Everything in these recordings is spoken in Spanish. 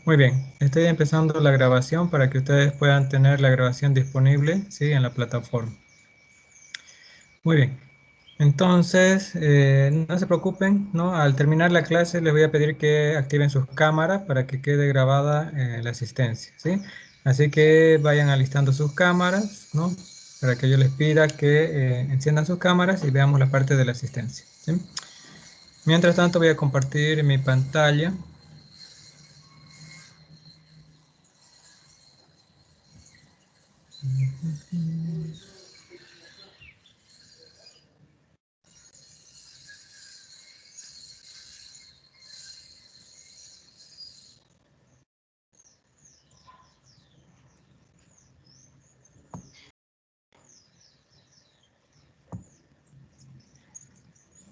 Muy bien, estoy empezando la grabación para que ustedes puedan tener la grabación disponible, ¿sí? En la plataforma. Muy bien, entonces no se preocupen, ¿no? Al terminar la clase les voy a pedir que activen sus cámaras para que quede grabada la asistencia, ¿sí? Así que vayan alistando sus cámaras, ¿no? Para que yo les pida que enciendan sus cámaras y veamos la parte de la asistencia, ¿sí? Mientras tanto voy a compartir mi pantalla.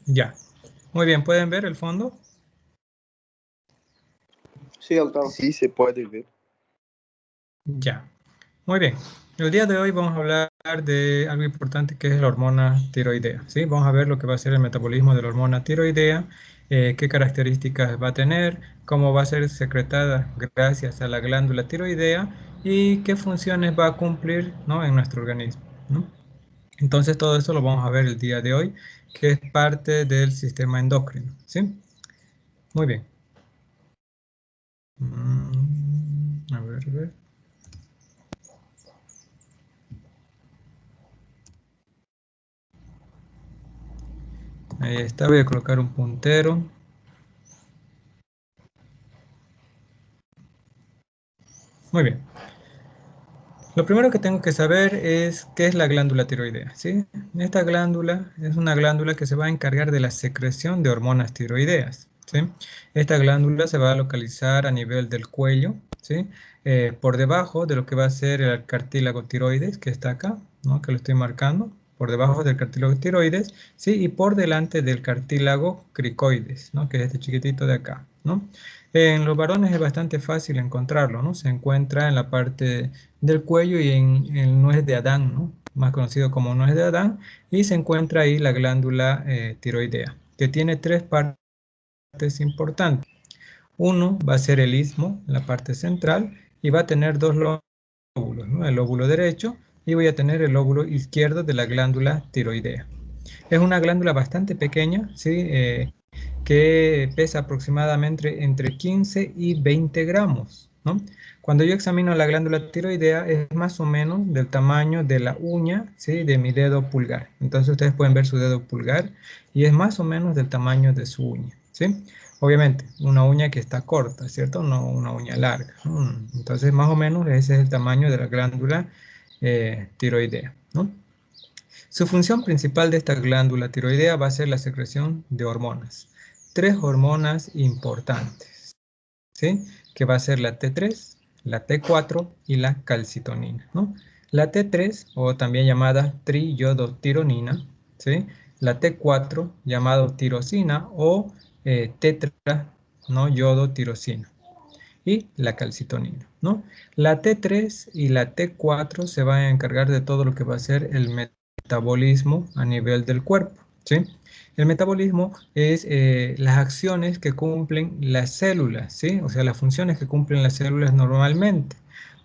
Ya. Muy bien, ¿pueden ver el fondo? Sí, doctor. Sí, se puede ver. Ya. Muy bien. El día de hoy vamos a hablar de algo importante que es la hormona tiroidea, ¿sí? Vamos a ver lo que va a ser el metabolismo de la hormona tiroidea, qué características va a tener, cómo va a ser secretada gracias a la glándula tiroidea y qué funciones va a cumplir, ¿no? En nuestro organismo, ¿no? Entonces todo eso lo vamos a ver el día de hoy, que es parte del sistema endocrino, ¿sí? Muy bien. A ver, a ver. Ahí está, voy a colocar un puntero. Muy bien. Lo primero que tengo que saber es qué es la glándula tiroidea, ¿sí? Esta glándula es una glándula que se va a encargar de la secreción de hormonas tiroideas, ¿sí? Esta glándula se va a localizar a nivel del cuello, ¿sí? Por debajo de lo que va a ser el cartílago tiroides, que está acá, ¿no? Que lo estoy marcando, por debajo del cartílago tiroides, ¿sí? Y por delante del cartílago cricoides, ¿no? Que es este chiquitito de acá, ¿no? En los varones es bastante fácil encontrarlo, ¿no? Se encuentra en la parte del cuello y en el nuez de Adán, ¿no? Más conocido como nuez de Adán, y se encuentra ahí la glándula tiroidea, que tiene tres partes importantes. Uno va a ser el istmo, en la parte central, y va a tener dos lóbulos, ¿no? El lóbulo derecho y voy a tener el lóbulo izquierdo de la glándula tiroidea. Es una glándula bastante pequeña, ¿sí? Que pesa aproximadamente entre 15 y 20 gramos, ¿no? Cuando yo examino la glándula tiroidea es más o menos del tamaño de la uña, ¿sí? De mi dedo pulgar. Entonces ustedes pueden ver su dedo pulgar y es más o menos del tamaño de su uña, ¿sí? Obviamente, una uña que está corta, ¿cierto? No una uña larga. Entonces, más o menos ese es el tamaño de la glándula tiroidea, ¿no? Su función principal de esta glándula tiroidea va a ser la secreción de hormonas. Tres hormonas importantes, ¿sí? Que va a ser la T3, la T4 y la calcitonina, ¿no? La T3, o también llamada triiodotironina, ¿sí? La T4, llamado tirosina o tetra, ¿no? Yodotirosina. Y la calcitonina, ¿no? La T3 y la T4 se van a encargar de todo lo que va a ser el metabolismo a nivel del cuerpo, ¿sí? El metabolismo es las acciones que cumplen las células, ¿sí? O sea, las funciones que cumplen las células normalmente.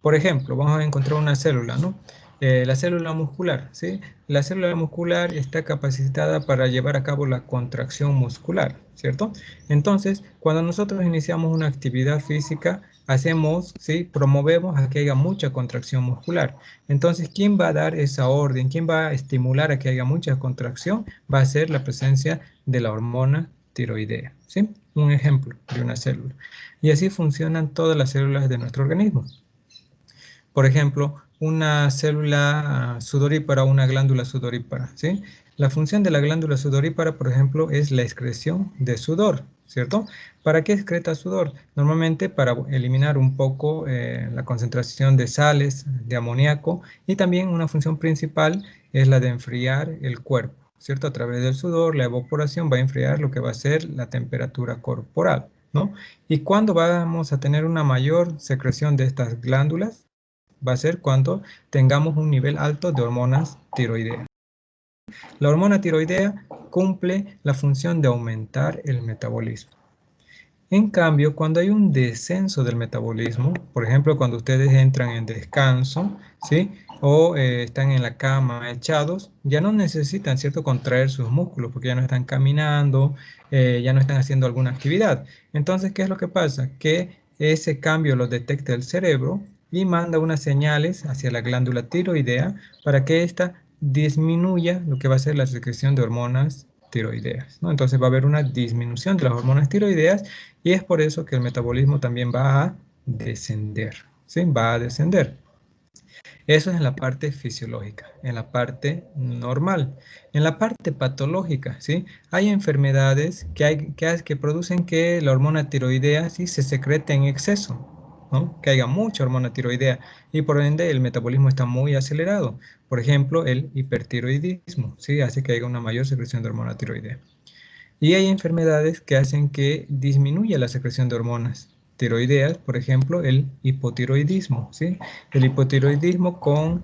Por ejemplo, vamos a encontrar una célula, ¿no? La célula muscular, ¿sí? La célula muscular está capacitada para llevar a cabo la contracción muscular, ¿cierto? Entonces, cuando nosotros iniciamos una actividad física, hacemos, ¿sí? Promovemos a que haya mucha contracción muscular. Entonces, ¿quién va a dar esa orden? ¿Quién va a estimular a que haya mucha contracción? Va a ser la presencia de la hormona tiroidea, ¿sí? Un ejemplo de una célula. Y así funcionan todas las células de nuestro organismo. Por ejemplo, una célula sudorípara o una glándula sudorípara, ¿sí? La función de la glándula sudorípara, por ejemplo, es la excreción de sudor, ¿cierto? ¿Para qué excreta sudor? Normalmente para eliminar un poco la concentración de sales, de amoníaco, y también una función principal es la de enfriar el cuerpo, ¿cierto? A través del sudor, la evaporación va a enfriar lo que va a ser la temperatura corporal, ¿no? ¿Y cuándo vamos a tener una mayor secreción de estas glándulas? Va a ser cuando tengamos un nivel alto de hormonas tiroideas. La hormona tiroidea cumple la función de aumentar el metabolismo. En cambio, cuando hay un descenso del metabolismo, por ejemplo, cuando ustedes entran en descanso, ¿sí? O están en la cama echados, ya no necesitan, ¿cierto?, contraer sus músculos porque ya no están caminando, ya no están haciendo alguna actividad. Entonces, ¿qué es lo que pasa? Que ese cambio lo detecta el cerebro y manda unas señales hacia la glándula tiroidea para que ésta disminuya lo que va a ser la secreción de hormonas tiroideas, ¿no? Entonces va a haber una disminución de las hormonas tiroideas y es por eso que el metabolismo también va a descender, ¿sí? Va a descender. Eso es en la parte fisiológica, en la parte normal. En la parte patológica, ¿sí? Hay enfermedades que producen que la hormona tiroidea, ¿sí?, se secrete en exceso, ¿no? Que haya mucha hormona tiroidea y por ende el metabolismo está muy acelerado. Por ejemplo, el hipertiroidismo, ¿sí? Hace que haya una mayor secreción de hormona tiroidea. Y hay enfermedades que hacen que disminuya la secreción de hormonas tiroideas, por ejemplo, el hipotiroidismo, ¿sí? El hipotiroidismo con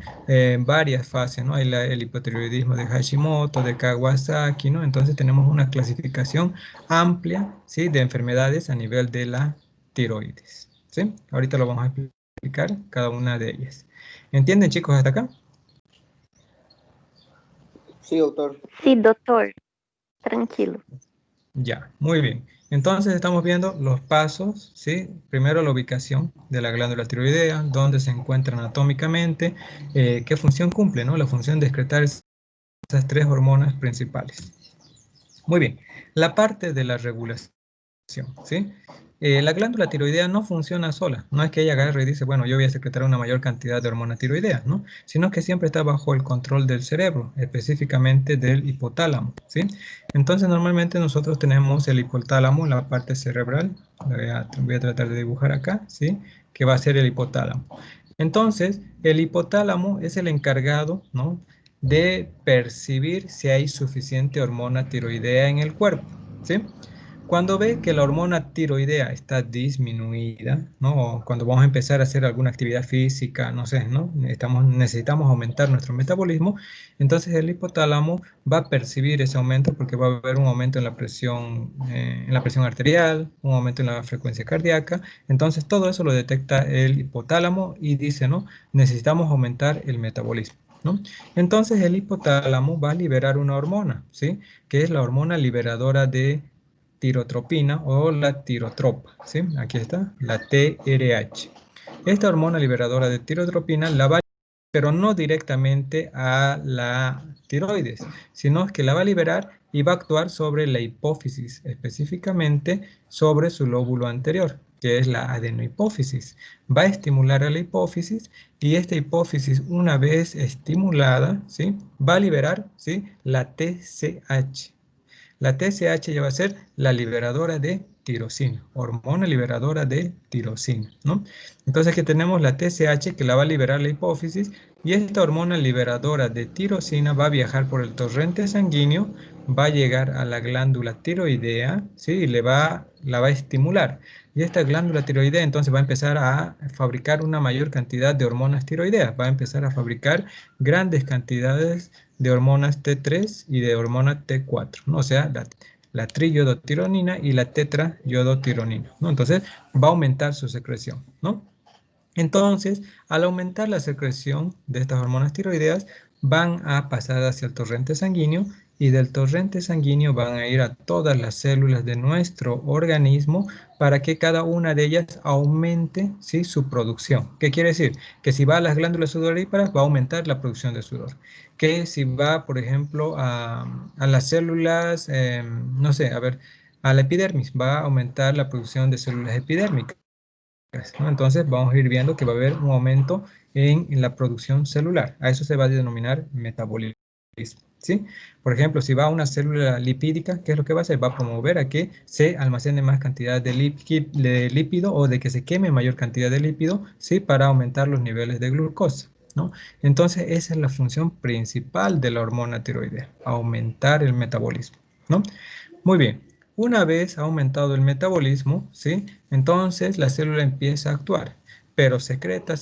varias fases, ¿no? Hay el hipotiroidismo de Hashimoto, de Kawasaki, ¿no? Entonces tenemos una clasificación amplia, ¿sí?, de enfermedades a nivel de la tiroides, ¿sí? Ahorita lo vamos a explicar cada una de ellas. ¿Entienden, chicos, hasta acá? Sí, doctor. Sí, doctor, tranquilo. Ya, muy bien. Entonces estamos viendo los pasos, ¿sí? Primero la ubicación de la glándula tiroidea, dónde se encuentra anatómicamente, qué función cumple, ¿no? La función de excretar esas tres hormonas principales. Muy bien. La parte de la regulación, ¿sí? La glándula tiroidea no funciona sola, no es que ella agarre y dice, bueno, yo voy a secretar una mayor cantidad de hormona tiroidea, ¿no? Sino que siempre está bajo el control del cerebro, específicamente del hipotálamo, ¿sí? Entonces, normalmente nosotros tenemos el hipotálamo en la parte cerebral, voy a tratar de dibujar acá, ¿sí? Que va a ser el hipotálamo. Entonces, el hipotálamo es el encargado, ¿no?, de percibir si hay suficiente hormona tiroidea en el cuerpo, ¿sí? Cuando ve que la hormona tiroidea está disminuida, ¿no? O cuando vamos a empezar a hacer alguna actividad física, no sé, ¿no? Necesitamos aumentar nuestro metabolismo, entonces el hipotálamo va a percibir ese aumento porque va a haber un aumento en la presión arterial, un aumento en la frecuencia cardíaca, entonces todo eso lo detecta el hipotálamo y dice, ¿no? Necesitamos aumentar el metabolismo, ¿no? Entonces el hipotálamo va a liberar una hormona, ¿sí? Que es la hormona liberadora de tirotropina o la tirotropa, ¿sí? Aquí está, la TRH. Esta hormona liberadora de tirotropina la va a, pero no directamente a la tiroides, sino que la va a liberar y va a actuar sobre la hipófisis, específicamente sobre su lóbulo anterior, que es la adenohipófisis. Va a estimular a la hipófisis y esta hipófisis, una vez estimulada, ¿sí?, va a liberar, ¿sí?, la TSH. La TSH ya va a ser la liberadora de tirosina, hormona liberadora de tirosina, ¿no? Entonces aquí tenemos la TSH que la va a liberar la hipófisis y esta hormona liberadora de tirosina va a viajar por el torrente sanguíneo, va a llegar a la glándula tiroidea, ¿sí? Y la va a estimular. Y esta glándula tiroidea entonces va a empezar a fabricar una mayor cantidad de hormonas tiroideas, va a empezar a fabricar grandes cantidades de hormonas T3 y de hormona T4, ¿no? O sea, la triiodotironina y la tetraiodotironina, ¿no? Entonces va a aumentar su secreción, ¿no? Entonces, al aumentar la secreción de estas hormonas tiroideas, van a pasar hacia el torrente sanguíneo y del torrente sanguíneo van a ir a todas las células de nuestro organismo para que cada una de ellas aumente, ¿sí?, su producción. ¿Qué quiere decir? Que si va a las glándulas sudoríparas va a aumentar la producción de sudor. Que si va, por ejemplo, a las células, no sé, a ver, a la epidermis, va a aumentar la producción de células epidérmicas, ¿no? Entonces vamos a ir viendo que va a haber un aumento en la producción celular. A eso se va a denominar metabolismo, ¿sí? Por ejemplo, si va a una célula lipídica, ¿qué es lo que va a hacer? Va a promover a que se almacene más cantidad de lípido o de que se queme mayor cantidad de lípido, ¿sí?, para aumentar los niveles de glucosa, ¿no? Entonces esa es la función principal de la hormona tiroidea, aumentar el metabolismo, ¿no? Muy bien. Una vez aumentado el metabolismo, ¿sí?, entonces la célula empieza a actuar, pero secreta.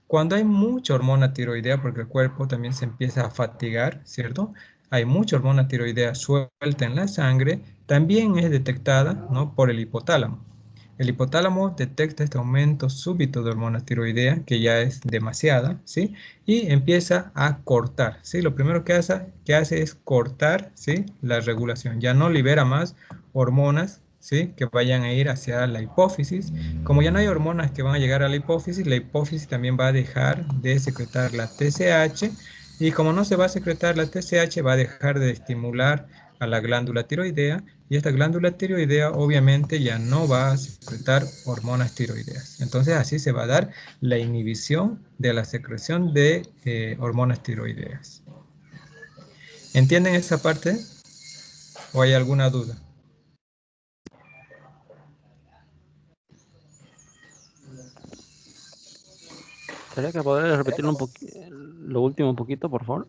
Cuando hay mucha hormona tiroidea, porque el cuerpo también se empieza a fatigar, ¿cierto? hay mucha hormona tiroidea suelta en la sangre, también es detectada, ¿no?, por el hipotálamo. El hipotálamo detecta este aumento súbito de hormona tiroidea, que ya es demasiada, ¿sí? Y empieza a cortar, ¿sí? Lo primero que hace es cortar, ¿sí?, la regulación. Ya no libera más hormonas, ¿sí?, que vayan a ir hacia la hipófisis. Como ya no hay hormonas que van a llegar a la hipófisis también va a dejar de secretar la TSH, y como no se va a secretar la TSH, va a dejar de estimular a la glándula tiroidea, y esta glándula tiroidea obviamente ya no va a secretar hormonas tiroideas. Entonces así se va a dar la inhibición de la secreción de hormonas tiroideas. ¿Entienden esa parte o hay alguna duda? ¿Sería que podrías repetirlo lo último un poquito, por favor?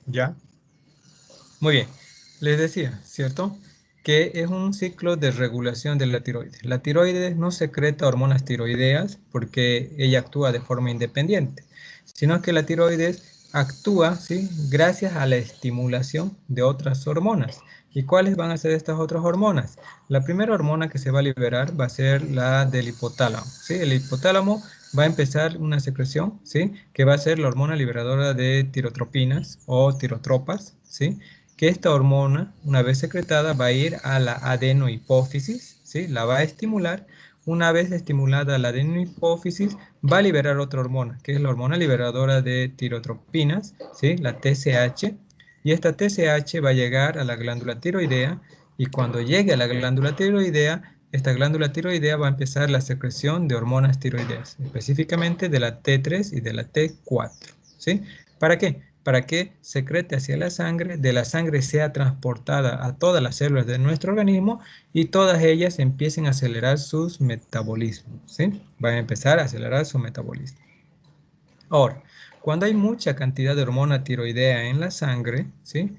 ¿Ya? Muy bien. Les decía, ¿cierto?, que es un ciclo de regulación de la tiroides. La tiroides no secreta hormonas tiroideas porque ella actúa de forma independiente, sino que la tiroides actúa, ¿sí?, gracias a la estimulación de otras hormonas. ¿Y cuáles van a ser estas otras hormonas? La primera hormona que se va a liberar va a ser la del hipotálamo, ¿sí? El hipotálamo va a empezar una secreción, ¿sí?, que va a ser la hormona liberadora de tirotropinas o tirotropas, ¿sí?, que esta hormona, una vez secretada, va a ir a la adenohipófisis, ¿sí?, la va a estimular. Una vez estimulada la adenohipófisis, va a liberar otra hormona, que es la hormona liberadora de tirotropinas, ¿sí?, la TSH, y esta TSH va a llegar a la glándula tiroidea, y cuando llegue a la glándula tiroidea, esta glándula tiroidea va a empezar la secreción de hormonas tiroideas, específicamente de la T3 y de la T4, ¿sí? ¿Para qué? Para que secrete hacia la sangre, de la sangre sea transportada a todas las células de nuestro organismo y todas ellas empiecen a acelerar sus metabolismos, ¿sí? Van a empezar a acelerar su metabolismo. Ahora, cuando hay mucha cantidad de hormona tiroidea en la sangre, ¿sí?,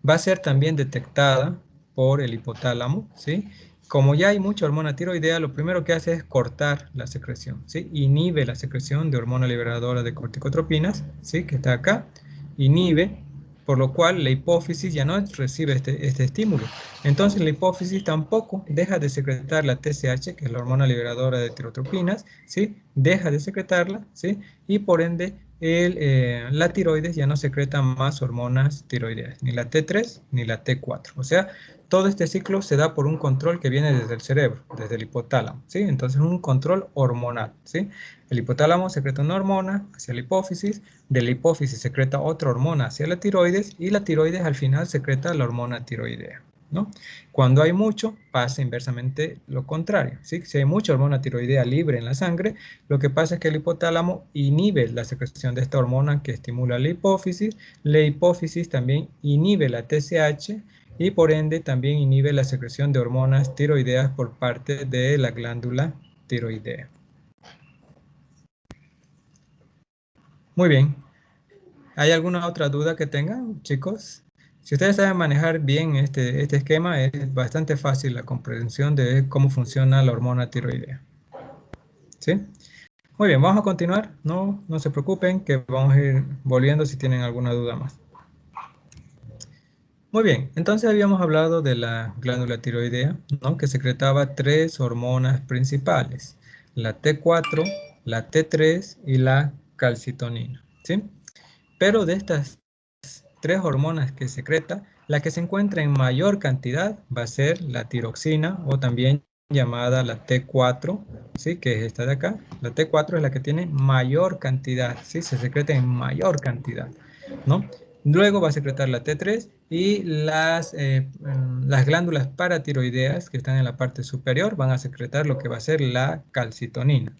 va a ser también detectada por el hipotálamo, ¿sí? Como ya hay mucha hormona tiroidea, lo primero que hace es cortar la secreción, ¿sí? Inhibe la secreción de hormona liberadora de corticotropinas, ¿sí?, que está acá, inhibe, por lo cual la hipófisis ya no recibe este estímulo. Entonces la hipófisis tampoco deja de secretar la TSH, que es la hormona liberadora de tirotropinas, ¿sí? Deja de secretarla, ¿sí? Y por ende la tiroides ya no secreta más hormonas tiroideas, ni la T3 ni la T4. O sea, todo este ciclo se da por un control que viene desde el cerebro, desde el hipotálamo, ¿sí? Entonces un control hormonal, ¿sí? El hipotálamo secreta una hormona hacia la hipófisis, de la hipófisis secreta otra hormona hacia la tiroides, y la tiroides al final secreta la hormona tiroidea, ¿no? Cuando hay mucho, pasa inversamente lo contrario, ¿sí? Si hay mucha hormona tiroidea libre en la sangre, lo que pasa es que el hipotálamo inhibe la secreción de esta hormona que estimula la hipófisis también inhibe la TSH, y por ende también inhibe la secreción de hormonas tiroideas por parte de la glándula tiroidea. Muy bien. ¿Hay alguna otra duda que tengan, chicos? Si ustedes saben manejar bien este esquema, es bastante fácil la comprensión de cómo funciona la hormona tiroidea. ¿Sí? Muy bien, vamos a continuar. No se preocupen, que vamos a ir volviendo si tienen alguna duda más. Muy bien, entonces habíamos hablado de la glándula tiroidea, ¿no?, que secretaba tres hormonas principales: la T4, la T3 y la calcitonina, ¿sí? Pero de estas tres hormonas que secreta, la que se encuentra en mayor cantidad va a ser la tiroxina, o también llamada la T4, ¿sí?, que es esta de acá. La T4 es la que tiene mayor cantidad, ¿sí? Se secreta en mayor cantidad, ¿no? Luego va a secretar la T3, y las glándulas paratiroideas que están en la parte superior van a secretar lo que va a ser la calcitonina.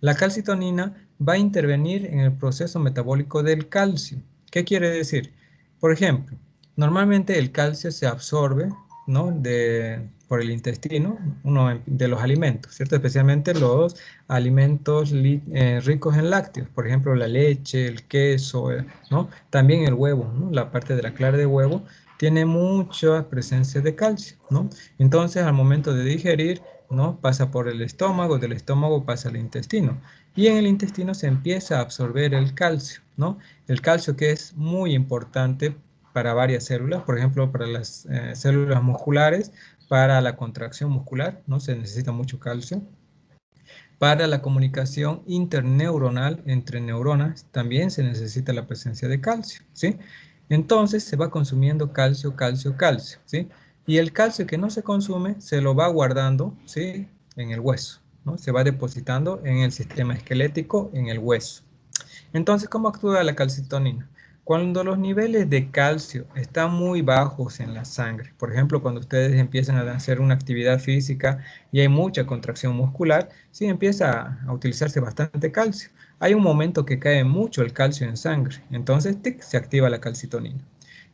La calcitonina va a intervenir en el proceso metabólico del calcio. ¿Qué quiere decir? Por ejemplo, normalmente el calcio se absorbe, ¿no?, por el intestino, uno de los alimentos, ¿cierto? Especialmente los alimentos ricos en lácteos, por ejemplo, la leche, el queso, ¿no? También el huevo, ¿no? La parte de la clara de huevo tiene mucha presencia de calcio, ¿no? Entonces, al momento de digerir, ¿no?, pasa por el estómago, del estómago pasa al intestino. Y en el intestino se empieza a absorber el calcio, ¿no? El calcio que es muy importante para varias células, por ejemplo, para las células musculares, para la contracción muscular, ¿no? Se necesita mucho calcio. Para la comunicación interneuronal entre neuronas también se necesita la presencia de calcio, ¿sí? Entonces se va consumiendo calcio, calcio, calcio, ¿sí? Y el calcio que no se consume se lo va guardando, ¿sí? En el hueso, ¿no? Se va depositando en el sistema esquelético, en el hueso. Entonces, ¿cómo actúa la calcitonina? Cuando los niveles de calcio están muy bajos en la sangre, por ejemplo, cuando ustedes empiezan a hacer una actividad física y hay mucha contracción muscular, sí empieza a utilizarse bastante calcio. Hay un momento que cae mucho el calcio en sangre, entonces tic, se activa la calcitonina.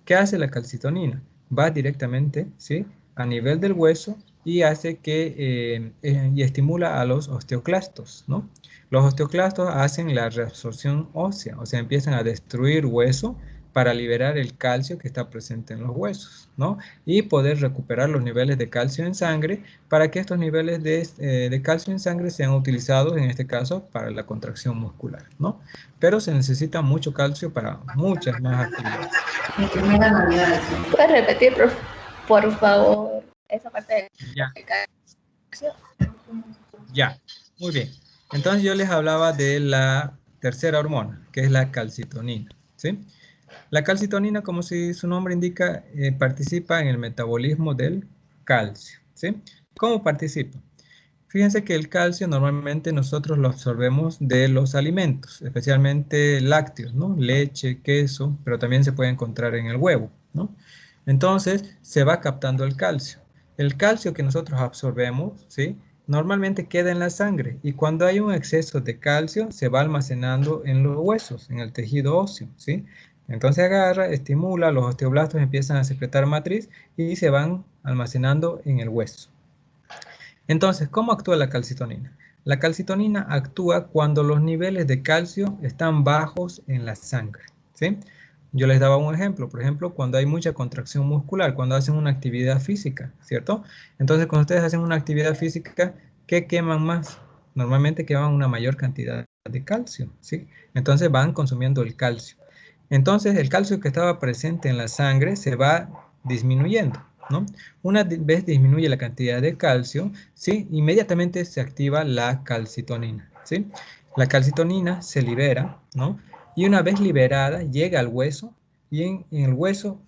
¿Qué hace la calcitonina? Va directamente, ¿sí?, a nivel del hueso y hace que y estimula a los osteoclastos, ¿no? Los osteoclastos hacen la reabsorción ósea, o sea, empiezan a destruir hueso para liberar el calcio que está presente en los huesos, ¿no? Y poder recuperar los niveles de calcio en sangre para que estos niveles de calcio en sangre sean utilizados, en este caso, para la contracción muscular, ¿no? Pero se necesita mucho calcio para muchas más actividades. ¿Puedes repetir, por favor, esa parte de Ya, calcio? ya, muy bien. Entonces yo les hablaba de la tercera hormona, que es la calcitonina, ¿sí? La calcitonina, como si su nombre indica, participa en el metabolismo del calcio, ¿sí? ¿Cómo participa? Fíjense que el calcio normalmente nosotros lo absorbemos de los alimentos, especialmente lácteos, ¿no? Leche, queso, pero también se puede encontrar en el huevo, ¿no? Entonces se va captando el calcio. El calcio que nosotros absorbemos, ¿sí?, normalmente queda en la sangre y cuando hay un exceso de calcio se va almacenando en los huesos, en el tejido óseo, ¿sí? Entonces agarra, estimula, los osteoblastos empiezan a secretar matriz y se van almacenando en el hueso. Entonces, ¿cómo actúa la calcitonina? La calcitonina actúa cuando los niveles de calcio están bajos en la sangre, ¿sí? Yo les daba un ejemplo, por ejemplo, cuando hay mucha contracción muscular, cuando hacen una actividad física, ¿cierto? Entonces, cuando ustedes hacen una actividad física, ¿qué queman más? Normalmente queman una mayor cantidad de calcio, ¿sí? Entonces van consumiendo el calcio. Entonces, el calcio que estaba presente en la sangre se va disminuyendo, ¿no? Una vez disminuye la cantidad de calcio, ¿sí?, inmediatamente se activa la calcitonina, ¿sí? La calcitonina se libera, ¿no? Y una vez liberada, llega al hueso y en el hueso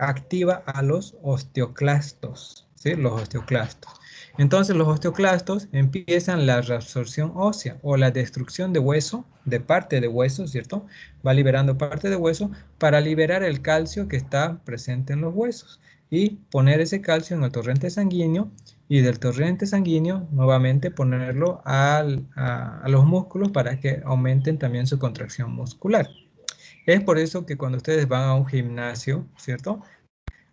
activa a los osteoclastos, ¿sí? Los osteoclastos. Entonces los osteoclastos empiezan la reabsorción ósea o la destrucción de hueso, de parte de hueso, ¿cierto? Va liberando parte de hueso para liberar el calcio que está presente en los huesos y poner ese calcio en el torrente sanguíneo y del torrente sanguíneo nuevamente ponerlo a los músculos para que aumenten también su contracción muscular. Es por eso que cuando ustedes van a un gimnasio, ¿cierto?,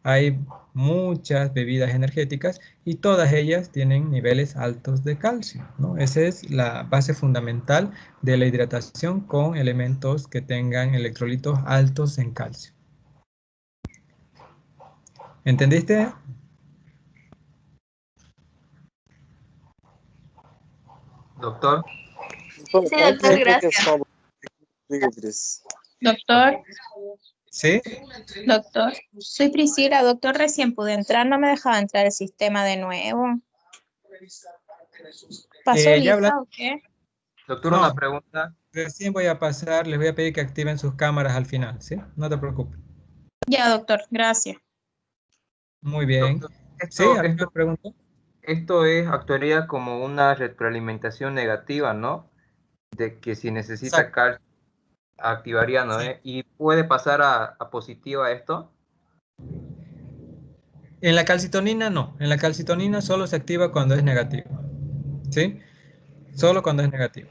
hay muchas bebidas energéticas y todas ellas tienen niveles altos de calcio, ¿no? Esa es la base fundamental de la hidratación con elementos que tengan electrolitos altos en calcio. ¿Entendiste? Doctor, Sí, doctor, gracias. Doctor, ¿Sí? doctor, soy Priscila, doctor, recién pude entrar, no me dejaba entrar el sistema de nuevo. ¿Pasó Ya lista habla. o qué? doctor, No, una pregunta. recién voy a pasar, les voy a pedir que activen sus cámaras al final, ¿sí? No te preocupes. Ya, doctor, gracias. Muy bien. Doctor, ¿Sí? ¿Alguna pregunta? esto actuaría como una retroalimentación negativa, ¿no? De que si necesita Exacto. calcio, activaría, ¿no? Sí. ¿Y puede pasar a positiva esto? En la calcitonina no. En la calcitonina solo se activa cuando es negativo. ¿Sí? Solo cuando es negativo.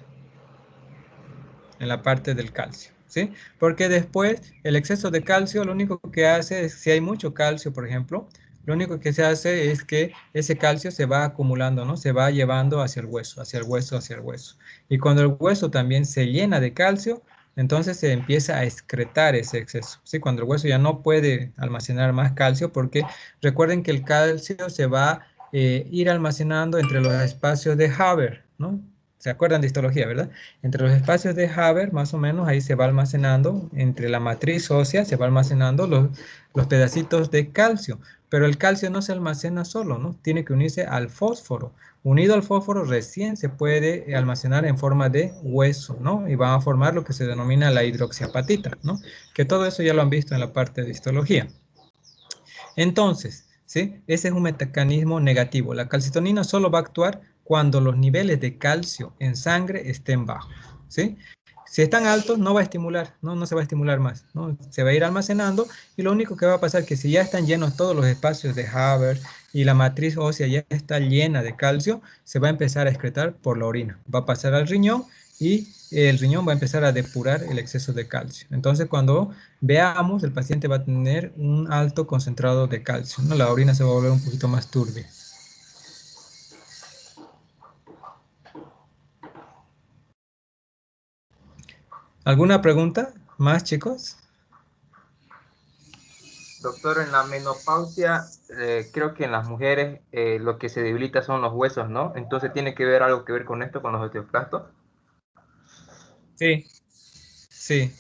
En la parte del calcio, ¿sí? Porque después el exceso de calcio lo único que hace es, si hay mucho calcio, por ejemplo, lo único que se hace es que ese calcio se va acumulando, ¿no? Se va llevando hacia el hueso, hacia el hueso, hacia el hueso. Y cuando el hueso también se llena de calcio, entonces se empieza a excretar ese exceso, ¿sí? Cuando el hueso ya no puede almacenar más calcio, porque recuerden que el calcio se va a ir almacenando entre los espacios de Haber, ¿no? ¿Se acuerdan de histología, verdad? Entre los espacios de Haber, más o menos, ahí se va almacenando, entre la matriz ósea se va almacenando los pedacitos de calcio. Pero el calcio no se almacena solo, ¿no? Tiene que unirse al fósforo. Unido al fósforo recién se puede almacenar en forma de hueso, ¿no? Y va a formar lo que se denomina la hidroxiapatita, ¿no? Que todo eso ya lo han visto en la parte de histología. Entonces, ¿sí? Ese es un mecanismo negativo. La calcitonina solo va a actuar cuando los niveles de calcio en sangre estén bajos, ¿sí? Si están altos, no va a estimular, no se va a estimular más, ¿no? Se va a ir almacenando y lo único que va a pasar es que si ya están llenos todos los espacios de Haber y la matriz ósea ya está llena de calcio, se va a empezar a excretar por la orina. Va a pasar al riñón y el riñón va a empezar a depurar el exceso de calcio. Entonces, cuando veamos, el paciente va a tener un alto concentrado de calcio, ¿no? La orina se va a volver un poquito más turbia. ¿Alguna pregunta más, chicos? Doctor, en la menopausia, creo que en las mujeres lo que se debilita son los huesos, ¿no? Entonces, ¿tiene que ver algo que ver con esto, con los osteoclastos? Sí, sí.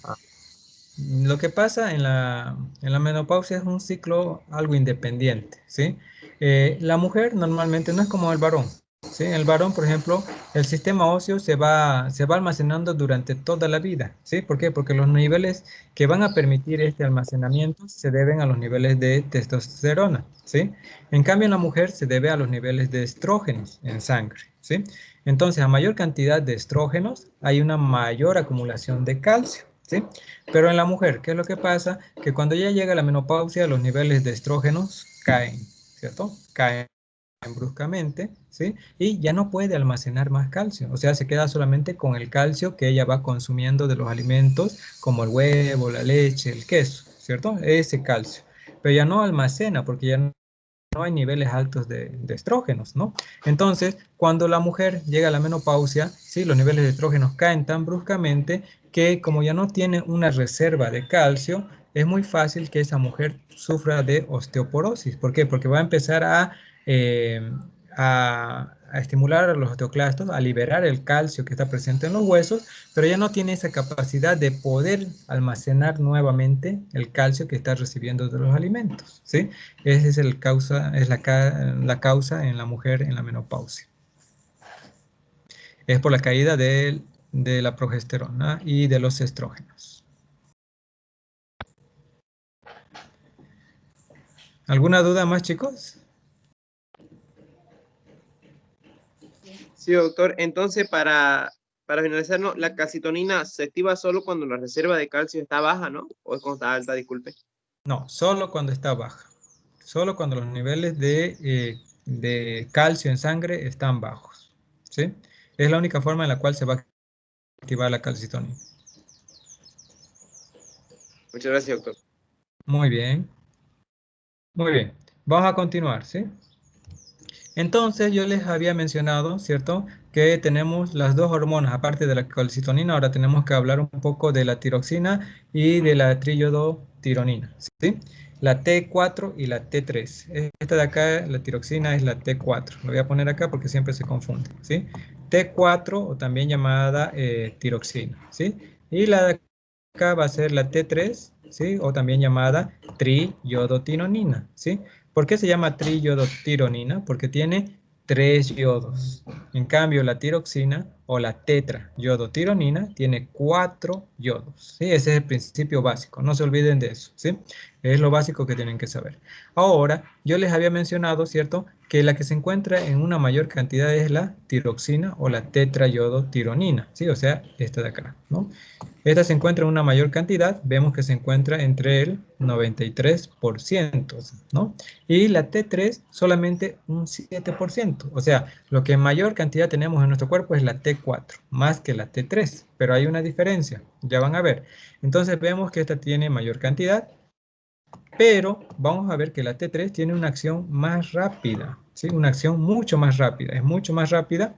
Lo que pasa en la menopausia es un ciclo algo independiente, ¿sí? La mujer normalmente no es como el varón, ¿sí? El varón, por ejemplo, el sistema óseo se va almacenando durante toda la vida, ¿sí? ¿Por qué? Porque los niveles que van a permitir este almacenamiento se deben a los niveles de testosterona, ¿sí? En cambio, en la mujer se debe a los niveles de estrógenos en sangre, ¿sí? Entonces, a mayor cantidad de estrógenos, hay una mayor acumulación de calcio, ¿sí? Pero en la mujer, ¿qué es lo que pasa? Que cuando ya llega la menopausia, los niveles de estrógenos caen, ¿cierto? Caen bruscamente, ¿sí? Y ya no puede almacenar más calcio, o sea, se queda solamente con el calcio que ella va consumiendo de los alimentos, como el huevo, la leche, el queso, ¿cierto? Ese calcio. Pero ya no almacena porque ya no hay niveles altos de estrógenos, ¿no? Entonces, cuando la mujer llega a la menopausia, ¿sí? Los niveles de estrógenos caen tan bruscamente que como ya no tiene una reserva de calcio, es muy fácil que esa mujer sufra de osteoporosis. ¿Por qué? Porque va a empezar eh, a estimular a los osteoclastos, a liberar el calcio que está presente en los huesos, pero ya no tiene esa capacidad de poder almacenar nuevamente el calcio que está recibiendo de los alimentos, ¿sí? Esa es la causa en la mujer en la menopausia. Es por la caída de la progesterona y de los estrógenos. ¿Alguna duda más, chicos? Sí, doctor. Entonces, para finalizar, ¿no? La calcitonina se activa solo cuando la reserva de calcio está baja, ¿no? O es cuando está alta, disculpe. No, solo cuando está baja. Solo cuando los niveles de calcio en sangre están bajos, ¿sí? Es la única forma en la cual se va a activar la calcitonina. Muchas gracias, doctor. Muy bien. Muy bien. Vamos a continuar, ¿sí? Entonces yo les había mencionado, ¿cierto? Que tenemos las dos hormonas, aparte de la calcitonina, ahora tenemos que hablar un poco de la tiroxina y de la triiodotironina, ¿sí? La T4 y la T3. Esta de acá, la tiroxina, es la T4. Lo voy a poner acá porque siempre se confunde, ¿sí? T4 o también llamada tiroxina, ¿sí? Y la de acá va a ser la T3, ¿sí? O también llamada triiodotironina, ¿sí? ¿Por qué se llama triiodotironina? Porque tiene 3 yodos. En cambio, la tiroxina o la tetraiodotironina tiene 4 yodos. ¿Sí? Ese es el principio básico. No se olviden de eso, ¿sí? Es lo básico que tienen que saber. Ahora, yo les había mencionado, ¿cierto? Que la que se encuentra en una mayor cantidad es la tiroxina o la tetraiodotironina, ¿sí? O sea, esta de acá, ¿no? Esta se encuentra en una mayor cantidad, vemos que se encuentra entre el 93%, ¿no? Y la T3 solamente un 7%, o sea, lo que en mayor cantidad tenemos en nuestro cuerpo es la T4, más que la T3, pero hay una diferencia, ya van a ver. Entonces vemos que esta tiene mayor cantidad, pero vamos a ver que la T3 tiene una acción más rápida, ¿sí? Una acción mucho más rápida, es mucho más rápida,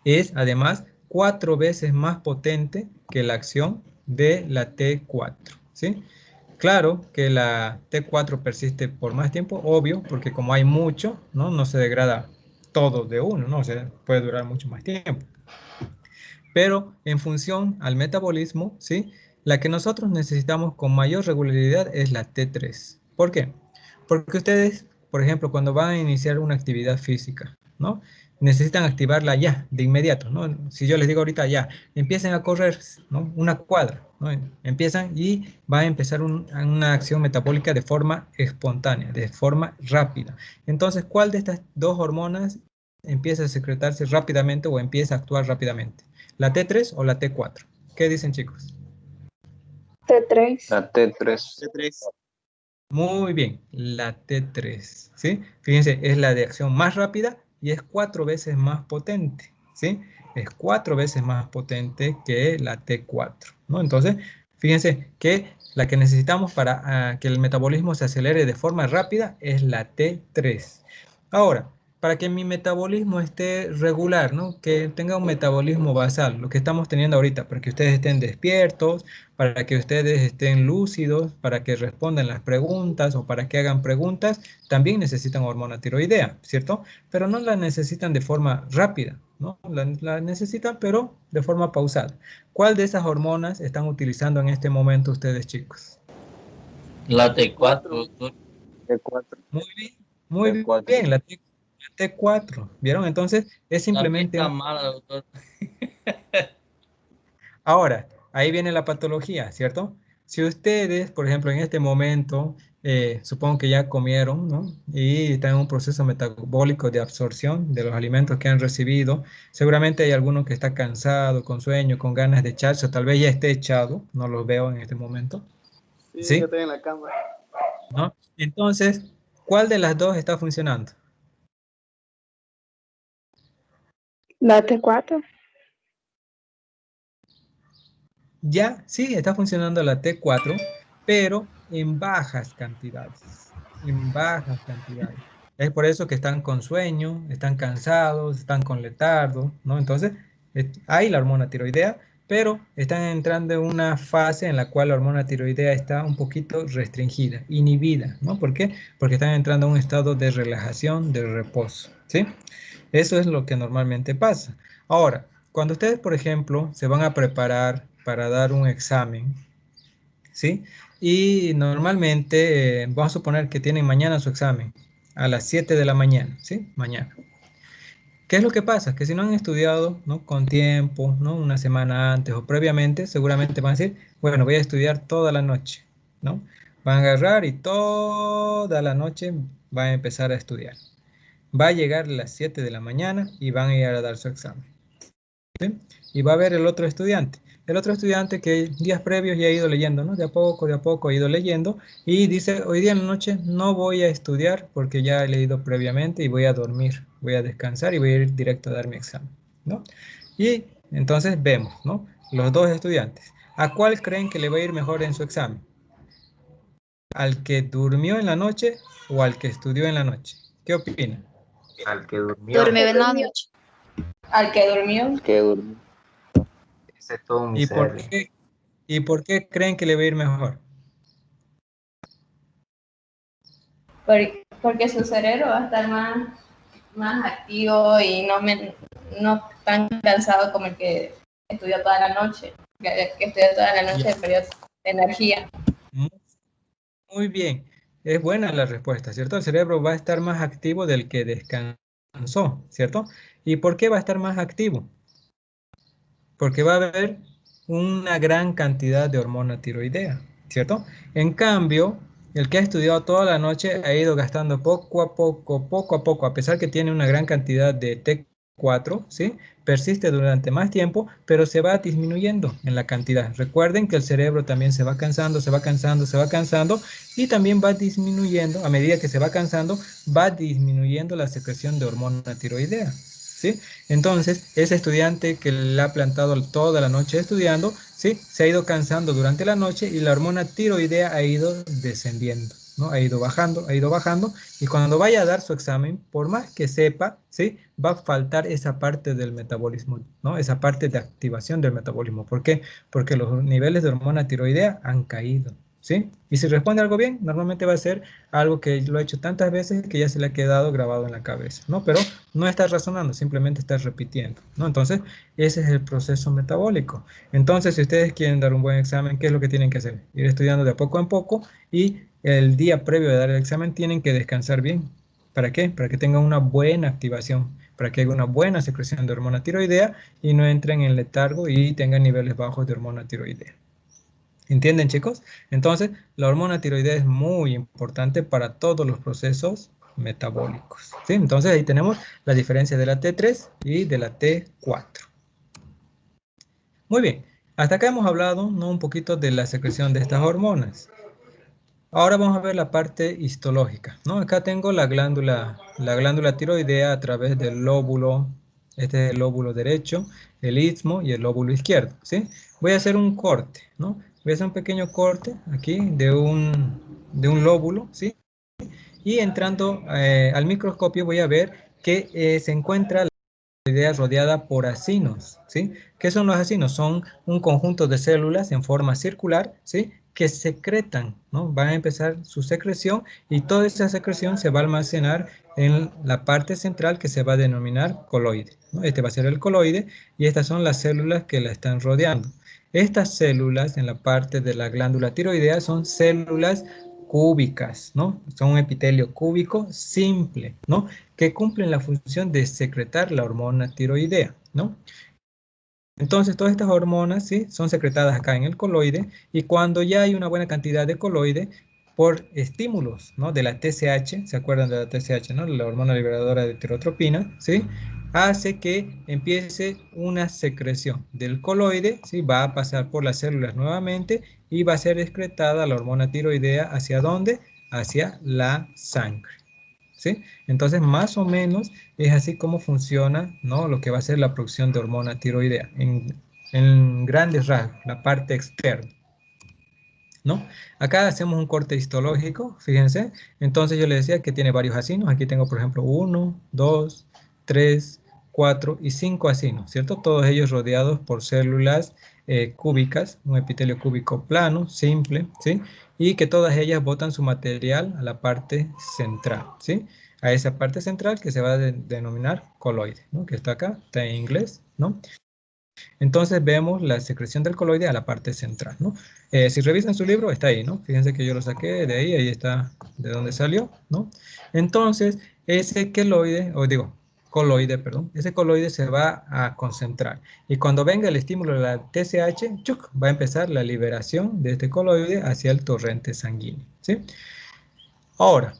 es además 4 veces más potente que la acción de la T4, ¿sí? Claro que la T4 persiste por más tiempo, obvio, porque como hay mucho, ¿no? No se degrada todo de uno, ¿no? O sea, puede durar mucho más tiempo. Pero en función al metabolismo, ¿sí? La que nosotros necesitamos con mayor regularidad es la T3. ¿Por qué? Porque ustedes, por ejemplo, cuando van a iniciar una actividad física, ¿no? Necesitan activarla ya, de inmediato, ¿no? Si yo les digo ahorita ya, empiecen a correr, ¿no? Una cuadra, ¿no? Empiezan y va a empezar una acción metabólica de forma espontánea, de forma rápida. Entonces, ¿cuál de estas dos hormonas empieza a secretarse rápidamente o empieza a actuar rápidamente? ¿La T3 o la T4? ¿Qué dicen, chicos? T3. La T3. T3. Muy bien, la T3, ¿sí? Fíjense, es la de acción más rápida y es 4 veces más potente, ¿sí? Es 4 veces más potente que la T4, ¿no? Entonces, fíjense que la que necesitamos para que el metabolismo se acelere de forma rápida es la T3. Ahora, para que mi metabolismo esté regular, ¿no? Que tenga un metabolismo basal, lo que estamos teniendo ahorita, para que ustedes estén despiertos, para que ustedes estén lúcidos, para que respondan las preguntas o para que hagan preguntas, también necesitan hormona tiroidea, ¿cierto? Pero no la necesitan de forma rápida, ¿no? La necesitan, pero de forma pausada. ¿Cuál de esas hormonas están utilizando en este momento ustedes, chicos? La T4, doctor. T4. Muy bien, muy T4. bien, la T4, ¿vieron? Entonces, es simplemente Está mala, doctor. Ahora, ahí viene la patología, ¿cierto? Si ustedes, por ejemplo, en este momento, supongo que ya comieron, ¿no? Y están en un proceso metabólico de absorción de los alimentos que han recibido, seguramente hay alguno que está cansado, con sueño, con ganas de echarse, o tal vez ya esté echado, no los veo en este momento. Sí, yo estoy en la cama. ¿No? Entonces, ¿cuál de las dos está funcionando? La T4. Ya, sí, está funcionando la T4, pero en bajas cantidades, en bajas cantidades. Es por eso que están con sueño, están cansados, están con letargo, ¿no? Entonces, hay la hormona tiroidea, pero están entrando en una fase en la cual la hormona tiroidea está un poquito restringida, inhibida, ¿no? ¿Por qué? Porque están entrando a un estado de relajación, de reposo, ¿sí? Eso es lo que normalmente pasa. Ahora, cuando ustedes, por ejemplo, se van a preparar para dar un examen, ¿sí? Y normalmente, vamos a suponer que tienen mañana su examen a las 7 de la mañana, ¿sí? Mañana. ¿Qué es lo que pasa? Que si no han estudiado, ¿no? Con tiempo, ¿no? Una semana antes o previamente, seguramente van a decir, bueno, voy a estudiar toda la noche, ¿no? Van a agarrar y toda la noche van a empezar a estudiar. Va a llegar a las 7 de la mañana y van a ir a dar su examen, ¿sí? Y va a ver el otro estudiante. El otro estudiante que días previos ya ha ido leyendo, ¿no? De a poco ha ido leyendo y dice, hoy día en la noche no voy a estudiar porque ya he leído previamente y voy a dormir, voy a descansar y voy a ir directo a dar mi examen, ¿no? Y entonces vemos, ¿no? Los dos estudiantes. ¿A cuál creen que le va a ir mejor en su examen? ¿Al que durmió en la noche o al que estudió en la noche? ¿Qué opinan? Al que durmió. Durmió en la noche. Al que durmió. Que durmió. Ese es todo un ¿Y por miserio. qué, y por qué creen que le va a ir mejor? Porque su cerebro va a estar más activo y no tan cansado como el que estudió toda la noche. Que estudió toda la noche, perdió energía. Muy, muy bien. Es buena la respuesta, ¿cierto? El cerebro va a estar más activo del que descansó, ¿cierto? ¿Y por qué va a estar más activo? Porque va a haber una gran cantidad de hormona tiroidea, ¿cierto? En cambio, el que ha estudiado toda la noche ha ido gastando poco a poco, a pesar que tiene una gran cantidad de T4, ¿sí? Persiste durante más tiempo, pero se va disminuyendo en la cantidad. Recuerden que el cerebro también se va cansando, se va cansando, se va cansando y también va disminuyendo, a medida que se va cansando, va disminuyendo la secreción de hormona tiroidea, ¿sí? Entonces, ese estudiante que le ha plantado toda la noche estudiando, ¿sí? Se ha ido cansando durante la noche y la hormona tiroidea ha ido descendiendo, ¿no? Ha ido bajando, y cuando vaya a dar su examen, por más que sepa, ¿sí? Va a faltar esa parte del metabolismo, ¿no? Esa parte de activación del metabolismo. ¿Por qué? Porque los niveles de hormona tiroidea han caído, ¿sí? Y si responde algo bien, normalmente va a ser algo que lo ha hecho tantas veces que ya se le ha quedado grabado en la cabeza, ¿no? Pero no está razonando, simplemente está repitiendo, ¿no? Entonces, ese es el proceso metabólico. Entonces, si ustedes quieren dar un buen examen, ¿qué es lo que tienen que hacer? Ir estudiando de poco en poco y el día previo de dar el examen tienen que descansar bien. ¿Para qué? Para que tengan una buena activación, para que haya una buena secreción de hormona tiroidea y no entren en letargo y tengan niveles bajos de hormona tiroidea. ¿Entienden, chicos? Entonces, la hormona tiroidea es muy importante para todos los procesos metabólicos, ¿sí? Entonces, ahí tenemos la diferencia de la T3 y de la T4. Muy bien, hasta acá hemos hablado, ¿no?, un poquito de la secreción de estas hormonas. Ahora vamos a ver la parte histológica, ¿no? Acá tengo la glándula tiroidea a través del lóbulo, este es el lóbulo derecho, el istmo y el lóbulo izquierdo, ¿sí? Voy a hacer un corte, ¿no? Voy a hacer un pequeño corte aquí de un lóbulo, ¿sí? Y entrando al microscopio voy a ver que se encuentra la tiroidea rodeada por acinos, ¿sí? ¿Qué son los acinos? Son un conjunto de células en forma circular, ¿sí?, que secretan, ¿no? Van a empezar su secreción y toda esa secreción se va a almacenar en la parte central que se va a denominar coloide, ¿no? Este va a ser el coloide y estas son las células que la están rodeando. Estas células en la parte de la glándula tiroidea son células cúbicas, ¿no? Son un epitelio cúbico simple, ¿no?, que cumplen la función de secretar la hormona tiroidea, ¿no? Entonces, todas estas hormonas, ¿sí?, son secretadas acá en el coloide y cuando ya hay una buena cantidad de coloide, por estímulos, ¿no?, de la TSH, ¿se acuerdan de la TSH, no?, la hormona liberadora de tirotropina, ¿sí?, hace que empiece una secreción del coloide, ¿sí?, va a pasar por las células nuevamente y va a ser excretada la hormona tiroidea, ¿hacia dónde? Hacia la sangre, ¿sí? Entonces, más o menos es así como funciona, ¿no?, lo que va a ser la producción de hormona tiroidea en grandes rasgos, la parte externa, ¿no? Acá hacemos un corte histológico, fíjense. Entonces yo les decía que tiene varios acinos. Aquí tengo, por ejemplo, 1, 2, 3, 4 y 5 acinos, ¿cierto? Todos ellos rodeados por células cúbicas, un epitelio cúbico plano, simple, ¿sí? Y que todas ellas botan su material a la parte central, ¿sí? A esa parte central que se va a denominar coloide, ¿no?, que está acá, está en inglés, ¿no? Entonces vemos la secreción del coloide a la parte central, ¿no? Si revisan su libro, está ahí, ¿no? Fíjense que yo lo saqué de ahí, ahí está de donde salió, ¿no? Entonces, ese coloide, perdón, ese coloide se va a concentrar. Y cuando venga el estímulo de la TSH, ¡chuc!, va a empezar la liberación de este coloide hacia el torrente sanguíneo, ¿sí? Ahora,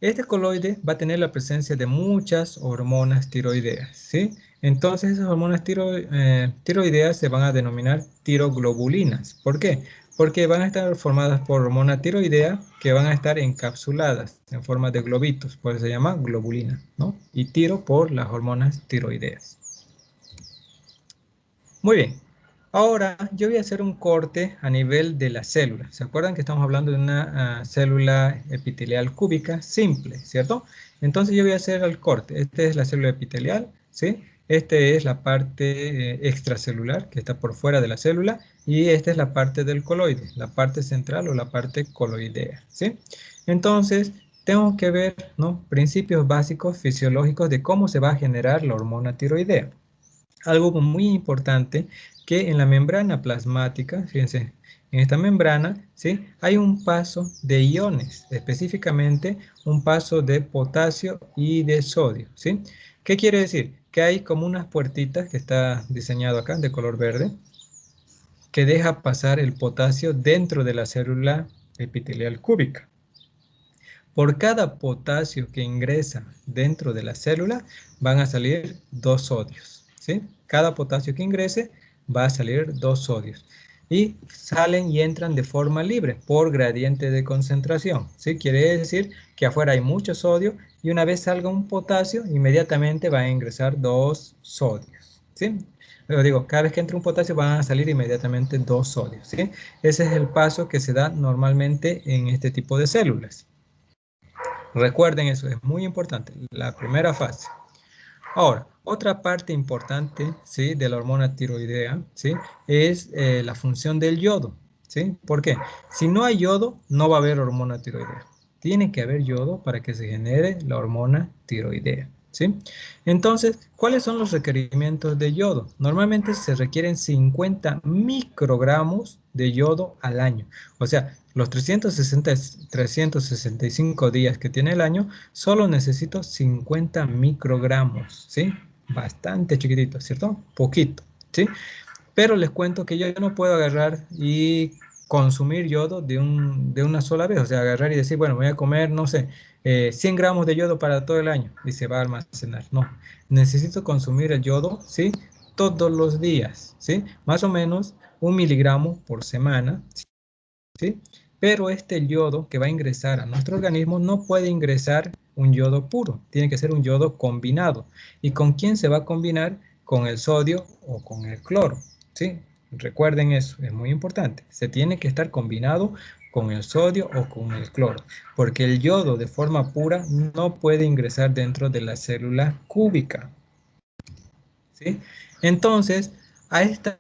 este coloide va a tener la presencia de muchas hormonas tiroideas, ¿sí? Entonces esas hormonas tiroideas se van a denominar tiroglobulinas. ¿Por qué? Porque van a estar formadas por hormona tiroidea que van a estar encapsuladas en forma de globitos, por eso se llama globulina, ¿no? Y tiro por las hormonas tiroideas. Muy bien. Ahora yo voy a hacer un corte a nivel de la célula. ¿Se acuerdan que estamos hablando de una célula epitelial cúbica simple, ¿cierto? Entonces yo voy a hacer el corte. Esta es la célula epitelial, ¿sí? Esta es la parte extracelular que está por fuera de la célula y esta es la parte del coloide, la parte central o la parte coloidea, ¿sí? Entonces tengo que ver, ¿no?, principios básicos fisiológicos de cómo se va a generar la hormona tiroidea. Algo muy importante, que en la membrana plasmática, fíjense, en esta membrana, ¿sí?, hay un paso de iones, específicamente un paso de potasio y de sodio, ¿sí? ¿Qué quiere decir? Que hay como unas puertitas que está diseñado acá de color verde, que deja pasar el potasio dentro de la célula epitelial cúbica. Por cada potasio que ingresa dentro de la célula, van a salir 2 sodios, ¿sí? Cada potasio que ingrese va a salir 2 sodios. Y salen y entran de forma libre, por gradiente de concentración, ¿sí? Quiere decir que afuera hay mucho sodio y una vez salga un potasio, inmediatamente va a ingresar 2 sodios, ¿sí? Luego digo, cada vez que entre un potasio van a salir inmediatamente 2 sodios, ¿sí? Ese es el paso que se da normalmente en este tipo de células. Recuerden eso, es muy importante, la primera fase. Ahora, otra parte importante, ¿sí?, de la hormona tiroidea, ¿sí?, es la función del yodo, ¿sí? ¿Por qué? Si no hay yodo, no va a haber hormona tiroidea. Tiene que haber yodo para que se genere la hormona tiroidea, ¿sí? Entonces, ¿cuáles son los requerimientos de yodo? Normalmente se requieren 50 microgramos de yodo al año. O sea, los 365 días que tiene el año, solo necesito 50 microgramos, ¿sí? Bastante chiquitito, ¿cierto? Poquito, ¿sí? Pero les cuento que yo no puedo agarrar y consumir yodo de una sola vez. O sea, agarrar y decir, bueno, voy a comer, no sé, 100 gramos de yodo para todo el año y se va a almacenar. No, necesito consumir el yodo, ¿sí? Todos los días, ¿sí? Más o menos 1 miligramo por semana, ¿sí? Pero este yodo que va a ingresar a nuestro organismo no puede ingresar un yodo puro, tiene que ser un yodo combinado. ¿Y con quién se va a combinar? Con el sodio o con el cloro, ¿sí? Recuerden eso, es muy importante. Se tiene que estar combinado con el sodio o con el cloro, porque el yodo de forma pura no puede ingresar dentro de la célula cúbica, ¿sí? Entonces, a esta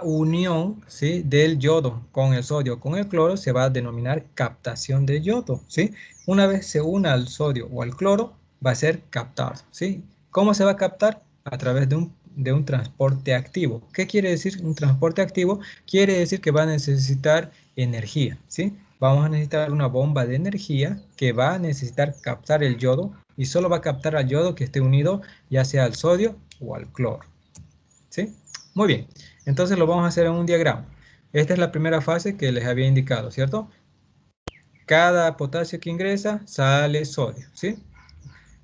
unión, ¿sí?, del yodo con el sodio con el cloro se va a denominar captación de yodo, ¿sí? Una vez se una al sodio o al cloro, va a ser captado, ¿sí? ¿Cómo se va a captar? A través de un transporte activo. ¿Qué quiere decir un transporte activo? Quiere decir que va a necesitar energía, ¿sí? Vamos a necesitar una bomba de energía que va a necesitar captar el yodo y solo va a captar al yodo que esté unido ya sea al sodio o al cloro, ¿sí? Muy bien, entonces lo vamos a hacer en un diagrama. Esta es la primera fase que les había indicado, ¿cierto? Cada potasio que ingresa, sale sodio, ¿sí?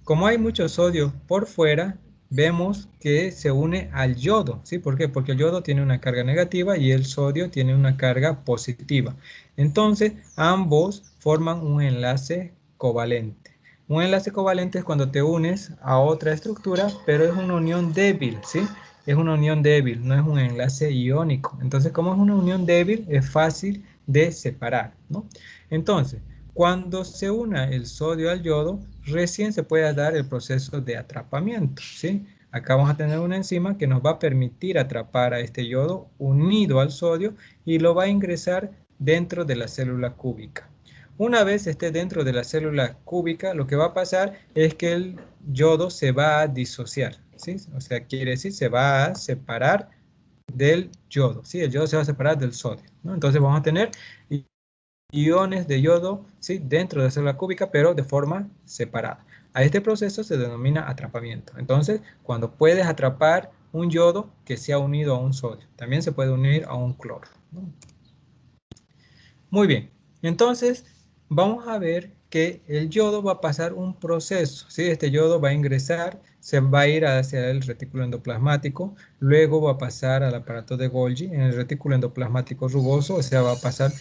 Como hay mucho sodio por fuera, vemos que se une al yodo, ¿sí? ¿Por qué? Porque el yodo tiene una carga negativa y el sodio tiene una carga positiva. Entonces, ambos forman un enlace covalente. Un enlace covalente es cuando te unes a otra estructura, pero es una unión débil, ¿sí? Es una unión débil, no es un enlace iónico. Entonces, como es una unión débil, es fácil de separar, ¿no? Entonces, cuando se una el sodio al yodo, recién se puede dar el proceso de atrapamiento, ¿sí? Acá vamos a tener una enzima que nos va a permitir atrapar a este yodo unido al sodio y lo va a ingresar dentro de la célula cúbica. Una vez esté dentro de la célula cúbica, lo que va a pasar es que el yodo se va a disociar, ¿sí? O sea, quiere decir se va a separar del yodo, ¿sí? El yodo se va a separar del sodio, ¿no? Entonces vamos a tener iones de yodo, ¿sí?, dentro de la célula cúbica, pero de forma separada. A este proceso se denomina atrapamiento. Entonces, cuando puedes atrapar un yodo que se ha unido a un sodio, también se puede unir a un cloro, ¿no? Muy bien, entonces vamos a ver que el yodo va a pasar un proceso, ¿sí? Este yodo va a ingresar, se va a ir hacia el retículo endoplasmático, luego va a pasar al aparato de Golgi en el retículo endoplasmático rugoso, o sea, va a pasar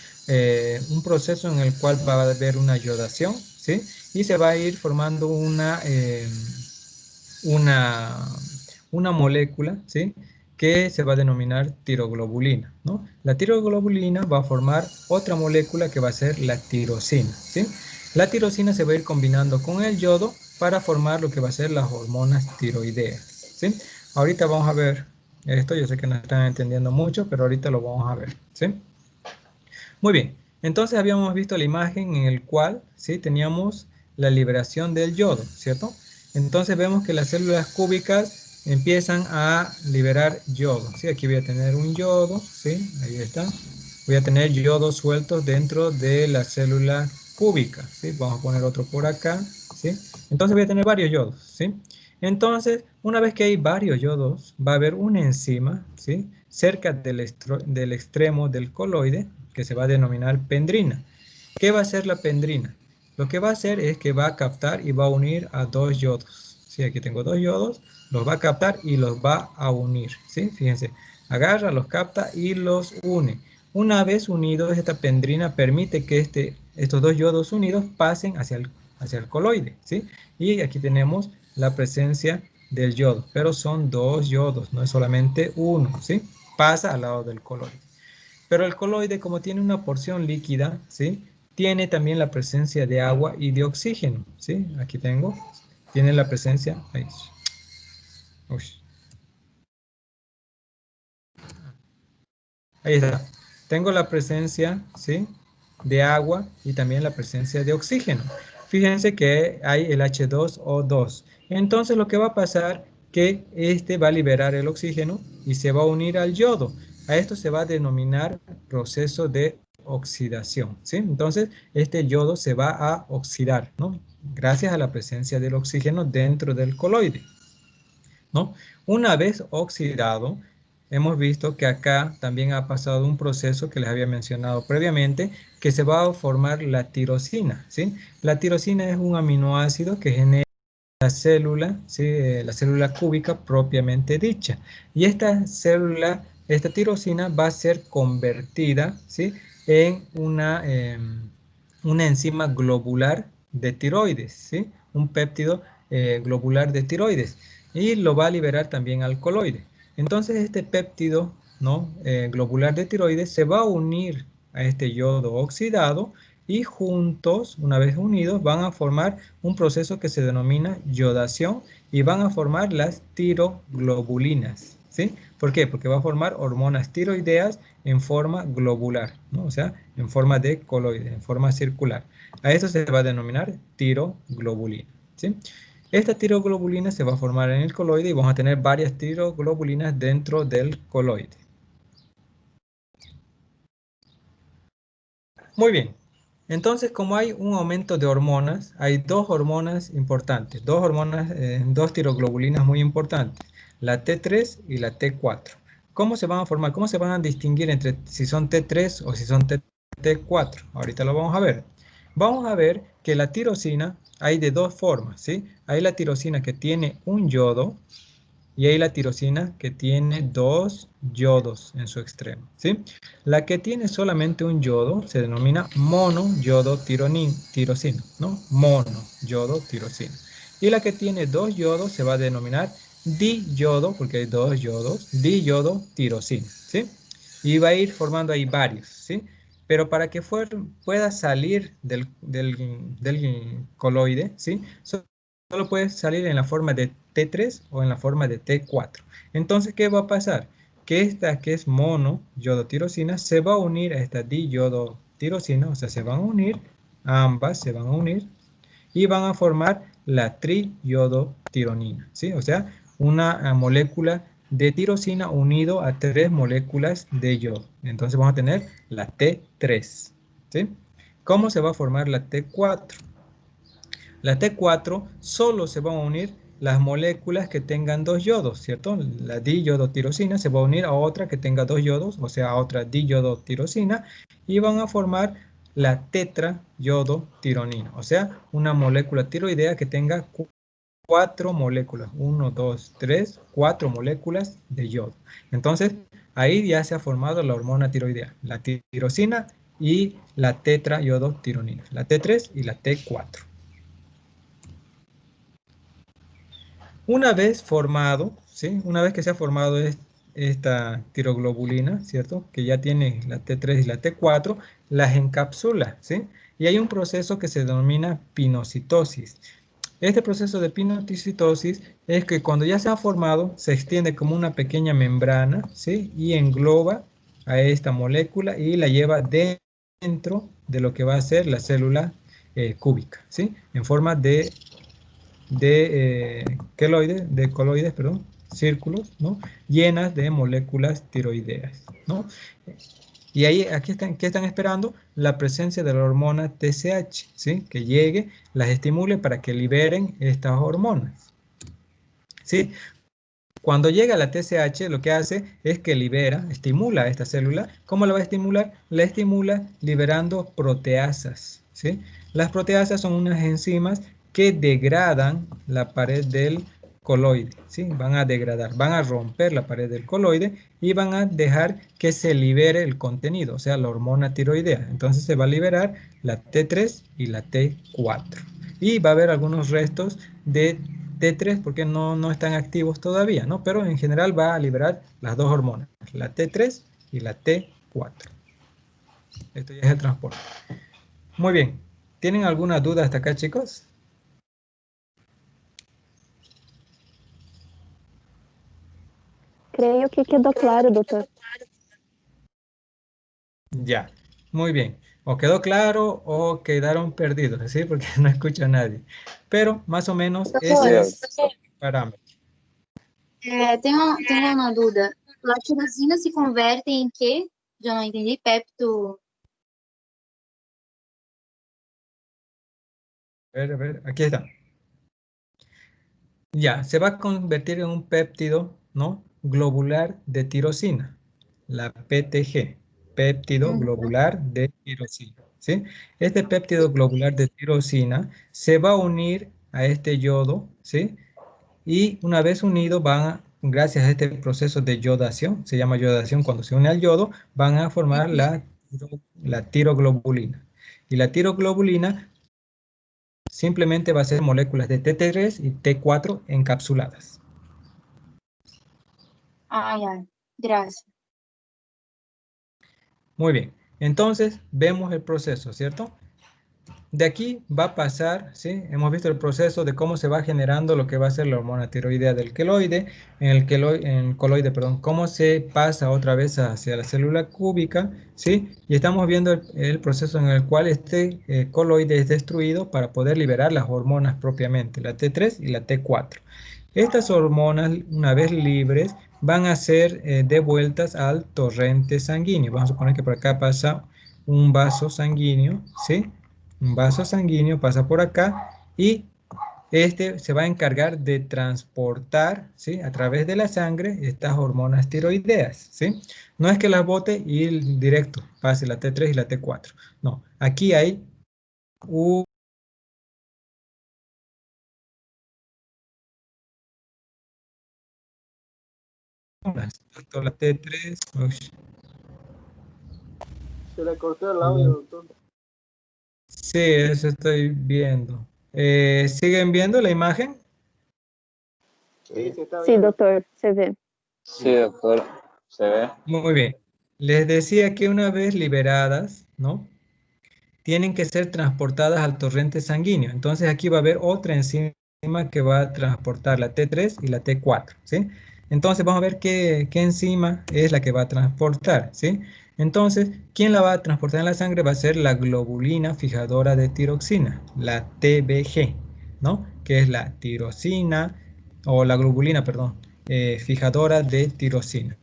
un proceso en el cual va a haber una yodación, ¿sí? Y se va a ir formando una molécula, ¿sí?, que se va a denominar tiroglobulina, ¿no? La tiroglobulina va a formar otra molécula que va a ser la tirosina, ¿sí? La tirosina se va a ir combinando con el yodo para formar lo que va a ser las hormonas tiroideas, ¿sí? Ahorita vamos a ver esto, yo sé que no están entendiendo mucho, pero ahorita lo vamos a ver, ¿sí? Muy bien, entonces habíamos visto la imagen en el cual, ¿sí?, teníamos la liberación del yodo, ¿cierto? Entonces vemos que las células cúbicas empiezan a liberar yodo, ¿sí? Aquí voy a tener un yodo, ¿sí? Ahí está. Voy a tener yodos sueltos dentro de la célula cúbica, ¿sí? Vamos a poner otro por acá, ¿sí? Entonces voy a tener varios yodos, ¿sí? Entonces, una vez que hay varios yodos, va a haber una enzima, ¿sí?, cerca del extremo del coloide, que se va a denominar pendrina. ¿Qué va a hacer la pendrina? Lo que va a hacer es que va a captar y va a unir a dos yodos. Sí, aquí tengo dos yodos, los va a captar y los va a unir. ¿Sí? Fíjense, agarra, los capta y los une. Una vez unidos, esta pendrina permite que estos dos yodos unidos pasen hacia el coloide. ¿Sí? Y aquí tenemos la presencia del yodo, pero son dos yodos, no es solamente uno. ¿Sí? Pasa al lado del coloide. Pero el coloide, como tiene una porción líquida, ¿sí?, tiene también la presencia de agua y de oxígeno, ¿sí? Aquí tengo, tiene la presencia, ahí está. tengo la presencia, ¿sí?, de agua y también la presencia de oxígeno. Fíjense que hay el H2O2. Entonces lo que va a pasar que este va a liberar el oxígeno y se va a unir al yodo. A esto se va a denominar proceso de oxidación, ¿sí? Entonces este yodo se va a oxidar, ¿no? Gracias a la presencia del oxígeno dentro del coloide, ¿no? Una vez oxidado, hemos visto que acá también ha pasado un proceso que les había mencionado previamente, que se va a formar la tirosina, ¿sí? La tirosina es un aminoácido que genera la célula, ¿sí?, la célula cúbica propiamente dicha. Y esta célula, esta tirosina va a ser convertida, ¿sí?, en una enzima globular de tiroides, ¿sí?, un péptido globular de tiroides, y lo va a liberar también al coloide. Entonces este péptido, ¿no?, globular de tiroides se va a unir a este yodo oxidado y juntos, una vez unidos, van a formar un proceso que se denomina yodación y van a formar las tiroglobulinas, ¿sí? ¿Por qué? Porque va a formar hormonas tiroideas en forma globular, ¿no? O sea, en forma de coloide, en forma circular. A esto se va a denominar tiroglobulina, ¿sí? Esta tiroglobulina se va a formar en el coloide y vamos a tener varias tiroglobulinas dentro del coloide. Muy bien. Entonces, como hay un aumento de hormonas, hay dos hormonas importantes, dos tiroglobulinas muy importantes, la T3 y la T4. ¿Cómo se van a formar? ¿Cómo se van a distinguir entre si son T3 o si son T4? Ahorita lo vamos a ver. Vamos a ver que la tirosina hay de dos formas, ¿sí? Hay la tirosina que tiene un yodo y hay la tirosina que tiene dos yodos en su extremo, ¿sí? La que tiene solamente un yodo se denomina monoyodotirosina, ¿no? Monoyodotirosina. Y la que tiene dos yodos se va a denominar diyodo, porque hay dos yodos, diyodotirosina, ¿sí? Y va a ir formando ahí varios, ¿sí? Pero para que pueda salir del coloide, ¿sí?, solo puede salir en la forma de T3 o en la forma de T4. Entonces, ¿qué va a pasar? Que esta que es monoyodotirosina se va a unir a esta diyodotirosina, o sea, se van a unir, ambas se van a unir y van a formar la triyodotironina, ¿sí? O sea, una molécula de tirosina unido a tres moléculas de yodo. Entonces vamos a tener la T3, ¿sí? ¿Cómo se va a formar la T4? La T4 solo se van a unir las moléculas que tengan dos yodos, ¿cierto? La diyodotirosina se va a unir a otra que tenga dos yodos, o sea, a otra diyodotirosina, y van a formar la tetrayodotironina, o sea, una molécula tiroidea que tenga cuatro moléculas, 1, 2, 3, 4 moléculas de yodo. Entonces, ahí ya se ha formado la hormona tiroidea, la tirosina y la tetrayodotironina, la T3 y la T4. Una vez formado, ¿sí?, una vez que se ha formado esta tiroglobulina, ¿cierto?, que ya tiene la T3 y la T4, las encapsula, ¿sí? Y hay un proceso que se denomina pinocitosis. Este proceso de pinocitosis es que cuando ya se ha formado, se extiende como una pequeña membrana, ¿sí?, y engloba a esta molécula y la lleva dentro de lo que va a ser la célula cúbica, ¿sí?, en forma de coloides, perdón, círculos, ¿no?, llenas de moléculas tiroideas, ¿no? Y ahí, aquí están, ¿qué están esperando? La presencia de la hormona TSH, ¿sí?, que llegue, las estimule para que liberen estas hormonas, ¿sí? Cuando llega la TSH, lo que hace es que libera, estimula a esta célula. ¿Cómo la va a estimular? La estimula liberando proteasas, ¿sí? Las proteasas son unas enzimas que degradan la pared del coloide, ¿sí? Van a degradar, van a romper la pared del coloide y van a dejar que se libere el contenido, o sea, la hormona tiroidea. Entonces se va a liberar la T3 y la T4. Y va a haber algunos restos de T3 porque no están activos todavía, ¿no? Pero en general va a liberar las dos hormonas, la T3 y la T4. Esto ya es el transporte. Muy bien. ¿Tienen alguna duda hasta acá, chicos? Creio que quedou claro, doutor. Ya, muy bien. O quedó claro o quedaron perdidos, ¿sí? Porque no escucho a nadie. Pero más o menos ese es el parámetro. Tenho uma dúvida. La tirosina se converte em quê? Já não entendi. Pepto. A ver, aquí está. Ya, se va a convertir en un péptido, ¿no? Globular de tirosina, la PTG, péptido globular de tirosina, ¿sí? Este péptido globular de tirosina se va a unir a este yodo, ¿sí? Y una vez unido gracias a este proceso de yodación, se llama yodación cuando se une al yodo, van a formar la tiroglobulina. Y la tiroglobulina simplemente va a ser moléculas de T3 y T4 encapsuladas. Ai, ai. Graças. Muy bien, entonces vemos el proceso, ¿cierto? De aquí va a pasar, ¿sí? Hemos visto el proceso de cómo se va generando lo que va a ser la hormona tiroidea del queloide, en el coloide, perdón, cómo se pasa otra vez hacia la célula cúbica, ¿sí? Y estamos viendo el proceso en el cual este coloide es destruido para poder liberar las hormonas propiamente, la T3 y la T4. Estas hormonas, una vez libres, van a ser devueltas al torrente sanguíneo. Vamos a suponer que por acá pasa un vaso sanguíneo, ¿sí? Un vaso sanguíneo pasa por acá y este se va a encargar de transportar, ¿sí? A través de la sangre estas hormonas tiroideas, ¿sí? No es que las bote y directo pase la T3 y la T4. No, aquí hay tanto la T3, Se le cortó el audio, doctor. sí, eso estoy viendo. ¿Siguen viendo la imagen? Sí, se está Sí, viendo. doctor, se ve. Sí, doctor, se ve. Muy bien. Les decía que una vez liberadas, ¿no? Tienen que ser transportadas al torrente sanguíneo. Entonces aquí va a haber otra enzima que va a transportar la T3 y la T4, ¿sí? Entonces vamos a ver qué enzima es la que va a transportar, ¿sí? Entonces, ¿quién la va a transportar en la sangre? Va a ser la globulina fijadora de tiroxina, la TBG, ¿no? Que es la tirosina, o la globulina, perdón, fijadora de tirosina.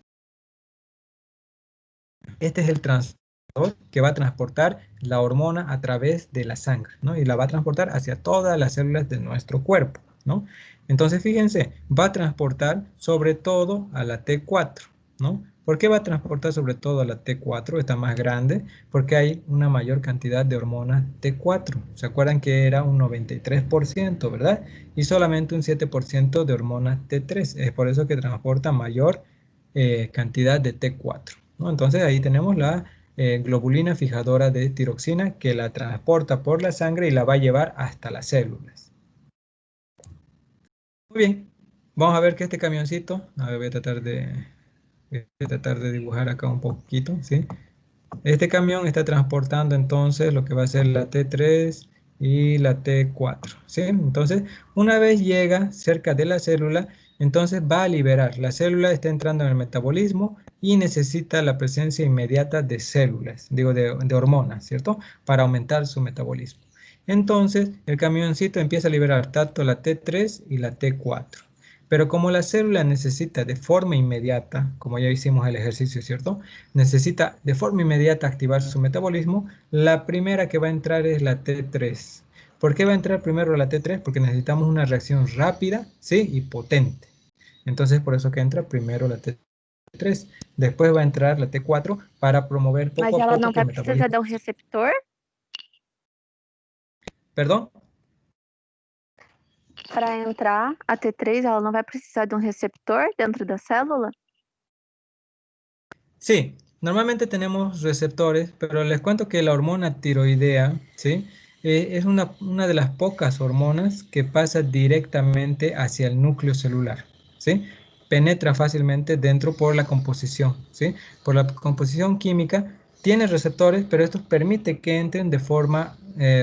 Este es el transportador que va a transportar la hormona a través de la sangre, ¿no? Y la va a transportar hacia todas las células de nuestro cuerpo, ¿no? Entonces, fíjense, va a transportar sobre todo a la T4, ¿no? ¿Por qué va a transportar sobre todo a la T4? Está más grande, porque hay una mayor cantidad de hormonas T4. ¿Se acuerdan que era un 93%, verdad? Y solamente un 7% de hormonas T3. Es por eso que transporta mayor cantidad de T4, ¿no? Entonces ahí tenemos la globulina fijadora de tiroxina que la transporta por la sangre y la va a llevar hasta las células. Muy bien, vamos a ver que este camioncito, a ver, voy a tratar de dibujar acá un poquito, ¿sí? Este camión está transportando entonces lo que va a ser la T3 y la T4, ¿sí? Entonces, una vez llega cerca de la célula, entonces va a liberar. La célula está entrando en el metabolismo y necesita la presencia inmediata de células, digo de hormonas, ¿cierto? Para aumentar su metabolismo. Entonces, el camioncito empieza a liberar tanto la T3 y la T4. Pero como la célula necesita de forma inmediata, como ya hicimos el ejercicio, ¿cierto? Necesita de forma inmediata activar su metabolismo, la primera que va a entrar es la T3. ¿Por qué va a entrar primero la T3? Porque necesitamos una reacción rápida, ¿sí? Y potente. Entonces, por eso que entra primero la T3. Después va a entrar la T4 para promover poco Mas a ela poco não que el vai precisar metabolismo... de um receptor ¿Perdón? para entrar, a T3, ela não vai precisar de um receptor dentro da célula? Sí, normalmente tenemos receptores, pero les cuento que la hormona tiroidea, ¿sí? Es una de las pocas hormonas que pasa directamente hacia el núcleo celular, ¿sí? Penetra fácilmente dentro por la composición, ¿sí? Por la composición química, tiene receptores, pero estos permiten que entren de forma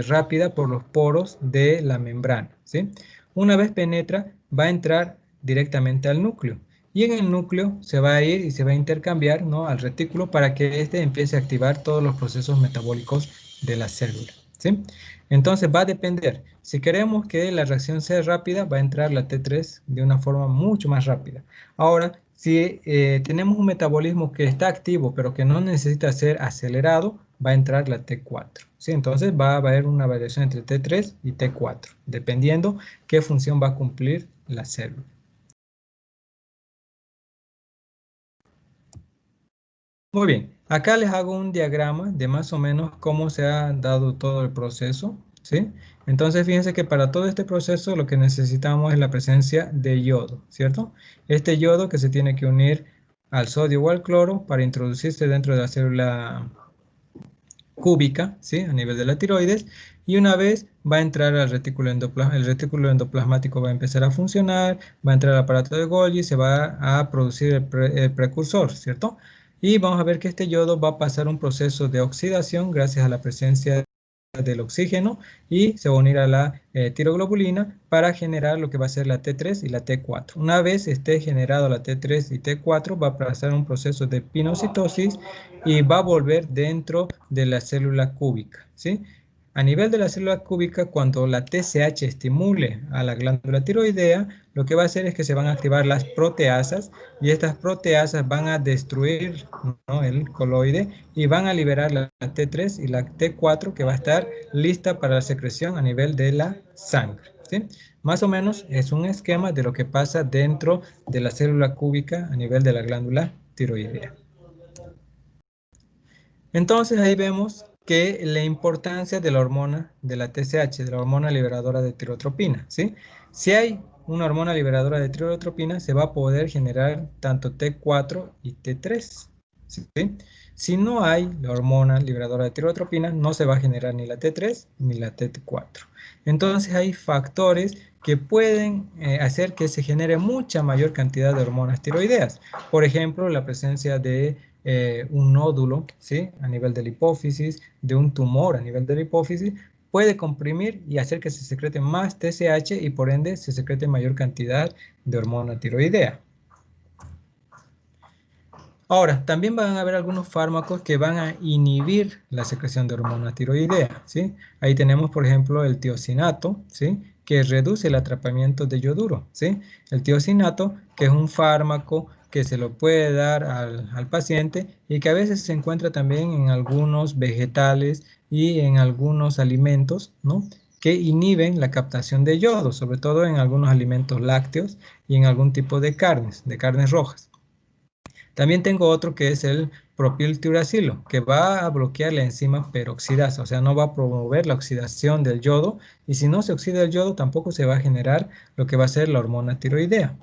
rápida por los poros de la membrana, ¿sí? Una vez penetra, va a entrar directamente al núcleo. y en el núcleo se va a ir y se va a intercambiar, ¿no?, al retículo para que éste empiece a activar todos los procesos metabólicos de la célula, ¿sí? Entonces va a depender. Si queremos que la reacción sea rápida, va a entrar la T3 de una forma mucho más rápida. Ahora, si tenemos un metabolismo que está activo, pero que no necesita ser acelerado, va a entrar la T4, ¿sí? Entonces va a haber una variación entre T3 y T4, dependiendo qué función va a cumplir la célula. Muy bien, acá les hago un diagrama de más o menos cómo se ha dado todo el proceso, ¿sí? Entonces fíjense que para todo este proceso lo que necesitamos es la presencia de yodo, ¿cierto? Este yodo que se tiene que unir al sodio o al cloro para introducirse dentro de la célula cúbica, ¿sí?, a nivel de la tiroides, y una vez va a entrar al retículo endoplasmático, el retículo endoplasmático va a empezar a funcionar, va a entrar al aparato de Golgi, se va a producir el precursor, ¿cierto? Y vamos a ver que este yodo va a pasar un proceso de oxidación gracias a la presencia del oxígeno y se va a unir a la tiroglobulina para generar lo que va a ser la T3 y la T4. Una vez esté generado la T3 y T4, va a pasar un proceso de pinocitosis y va a volver dentro de la célula cúbica, ¿sí? A nivel de la célula cúbica, cuando la TSH estimule a la glándula tiroidea, lo que va a hacer es que se van a activar las proteasas y estas proteasas van a destruir, ¿no?, el coloide y van a liberar la T3 y la T4 que va a estar lista para la secreción a nivel de la sangre, ¿sí? Más o menos es un esquema de lo que pasa dentro de la célula cúbica a nivel de la glándula tiroidea. Entonces ahí vemos que la importancia de la hormona de la TSH, de la hormona liberadora de tirotropina, ¿sí? Si hay una hormona liberadora de tirotropina, se va a poder generar tanto T4 y T3, ¿sí? Si no hay la hormona liberadora de tirotropina, no se va a generar ni la T3 ni la T4. Entonces hay factores que pueden hacer que se genere mucha mayor cantidad de hormonas tiroideas. Por ejemplo, la presencia de un nódulo, ¿sí?, a nivel de la hipófisis, de un tumor a nivel de la hipófisis, puede comprimir y hacer que se secrete más TSH y por ende se secrete mayor cantidad de hormona tiroidea. Ahora, también van a haber algunos fármacos que van a inhibir la secreción de hormona tiroidea, ¿sí? Ahí tenemos, por ejemplo, el tiosinato, ¿sí?, que reduce el atrapamiento de yoduro, ¿sí? El tiosinato, que es un fármaco que se lo puede dar al paciente y que a veces se encuentra también en algunos vegetales y en algunos alimentos, ¿no?, que inhiben la captación de yodo, sobre todo en algunos alimentos lácteos y en algún tipo de carnes rojas. También tengo otro que es el propiltiuracilo, que va a bloquear la enzima peroxidasa, o sea, no va a promover la oxidación del yodo, y si no se oxida el yodo, tampoco se va a generar lo que va a ser la hormona tiroidea.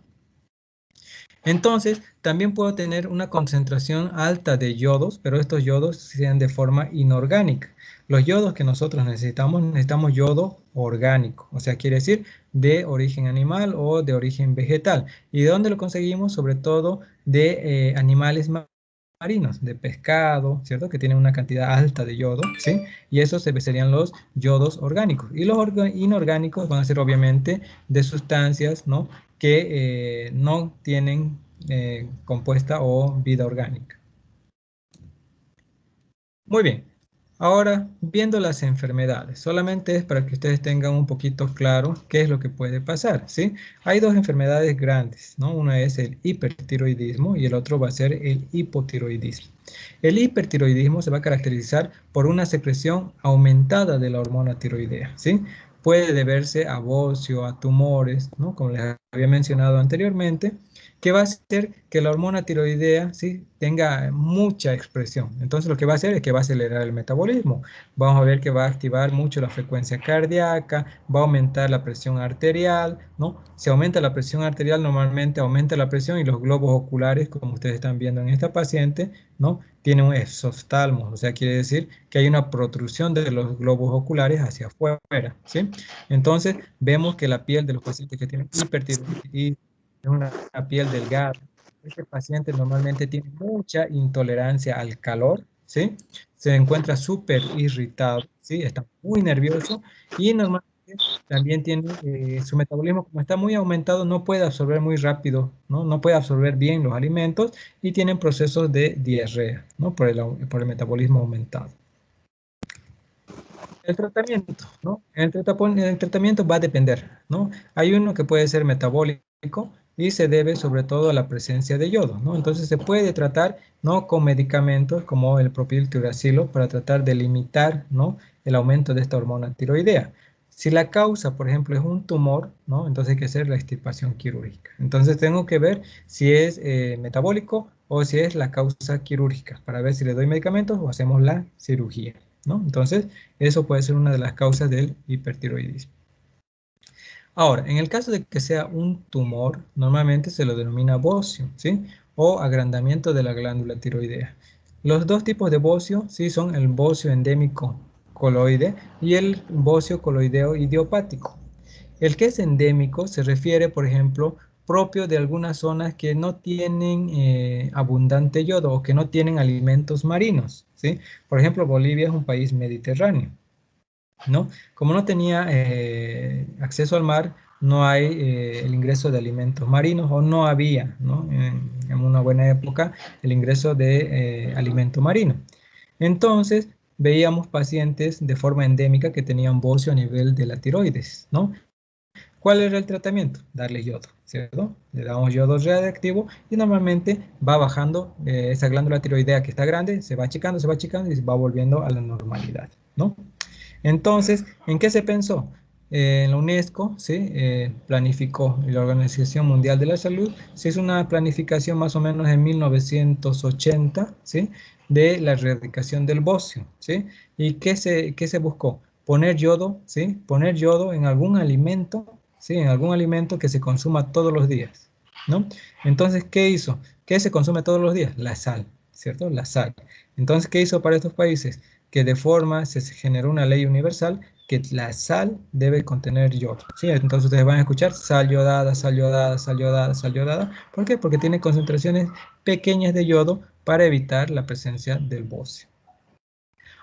Entonces, también puedo tener una concentración alta de yodos, pero estos yodos sean de forma inorgánica. Los yodos que nosotros necesitamos yodo orgánico, o sea, quiere decir de origen animal o de origen vegetal. ¿Y de dónde lo conseguimos? Sobre todo de animales marinos, de pescado, ¿cierto?, que tienen una cantidad alta de yodo, ¿sí? Y esos serían los yodos orgánicos. Y los inorgánicos van a ser obviamente de sustancias, ¿no?, que no tienen compuesta o vida orgánica. Muy bien, ahora viendo las enfermedades, solamente es para que ustedes tengan un poquito claro qué es lo que puede pasar, ¿sí? Hay dos enfermedades grandes, ¿no? Una es el hipertiroidismo y el otro va a ser el hipotiroidismo. El hipertiroidismo se va a caracterizar por una secreción aumentada de la hormona tiroidea, ¿sí? Puede deberse a bocio, a tumores, ¿no?, como les había mencionado anteriormente, que va a hacer que la hormona tiroidea, ¿sí?, tenga mucha expresión. Entonces lo que va a hacer es que va a acelerar el metabolismo. Vamos a ver que va a activar mucho la frecuencia cardíaca, va a aumentar la presión arterial, ¿no? Si aumenta la presión arterial, normalmente aumenta la presión y los globos oculares, como ustedes están viendo en esta paciente, ¿no?, tiene un exoftalmo, o sea, quiere decir que hay una protrusión de los globos oculares hacia afuera, ¿sí? Entonces vemos que la piel de los pacientes que tienen hipertiroidismo es una piel delgada. Este paciente normalmente tiene mucha intolerancia al calor, ¿sí? Se encuentra súper irritado, ¿sí? Está muy nervioso y normalmente también tiene su metabolismo, como está muy aumentado, no puede absorber muy rápido, ¿no? No puede absorber bien los alimentos y tienen procesos de diarrea, ¿no? Por el metabolismo aumentado. El tratamiento, ¿no? El tratamiento va a depender, ¿no? Hay uno que puede ser metabólico y se debe sobre todo a la presencia de yodo, ¿no? Entonces se puede tratar, ¿no? Con medicamentos como el propiltiuracilo para tratar de limitar, ¿no? El aumento de esta hormona tiroidea. Si la causa, por ejemplo, es un tumor, ¿no? Entonces hay que hacer la extirpación quirúrgica. Entonces tengo que ver si es metabólico o si es la causa quirúrgica para ver si le doy medicamentos o hacemos la cirugía, ¿no? Entonces, eso puede ser una de las causas del hipertiroidismo. Ahora, en el caso de que sea un tumor, normalmente se lo denomina bocio, ¿sí? O agrandamiento de la glándula tiroidea. Los dos tipos de bocio, ¿sí? Son el bocio endémico coloide y el bocio coloideo idiopático. El que es endémico se refiere, por ejemplo, propio de algunas zonas que no tienen abundante yodo o que no tienen alimentos marinos, ¿sí? Por ejemplo, Bolivia es un país mediterráneo, ¿no? Como no tenía acceso al mar, no hay el ingreso de alimentos marinos o no había, ¿no? En una buena época, el ingreso de alimento marino. Entonces, veíamos pacientes de forma endémica que tenían bocio a nivel de la tiroides, ¿no? ¿Cuál era el tratamiento? Darle yodo, ¿cierto? Le damos yodo radiactivo y normalmente va bajando esa glándula tiroidea que está grande, se va achicando y se va volviendo a la normalidad, ¿no? Entonces, ¿en qué se pensó? En la UNESCO, ¿sí? Planificó, y la Organización Mundial de la Salud, se hizo una planificación más o menos en 1980, ¿sí? De la erradicación del bocio, ¿sí? ¿Y qué se buscó? Poner yodo, ¿sí? Poner yodo en algún alimento, ¿sí? En algún alimento que se consuma todos los días, ¿no? Entonces, ¿qué hizo? ¿Qué se consume todos los días? La sal, ¿cierto? La sal. Entonces, ¿qué hizo para estos países? Que de forma se generó una ley universal que la sal debe contener yodo, ¿sí? Entonces ustedes van a escuchar sal yodada, sal yodada, sal yodada, sal yodada. ¿Por qué? Porque tiene concentraciones pequeñas de yodo para evitar la presencia del bocio.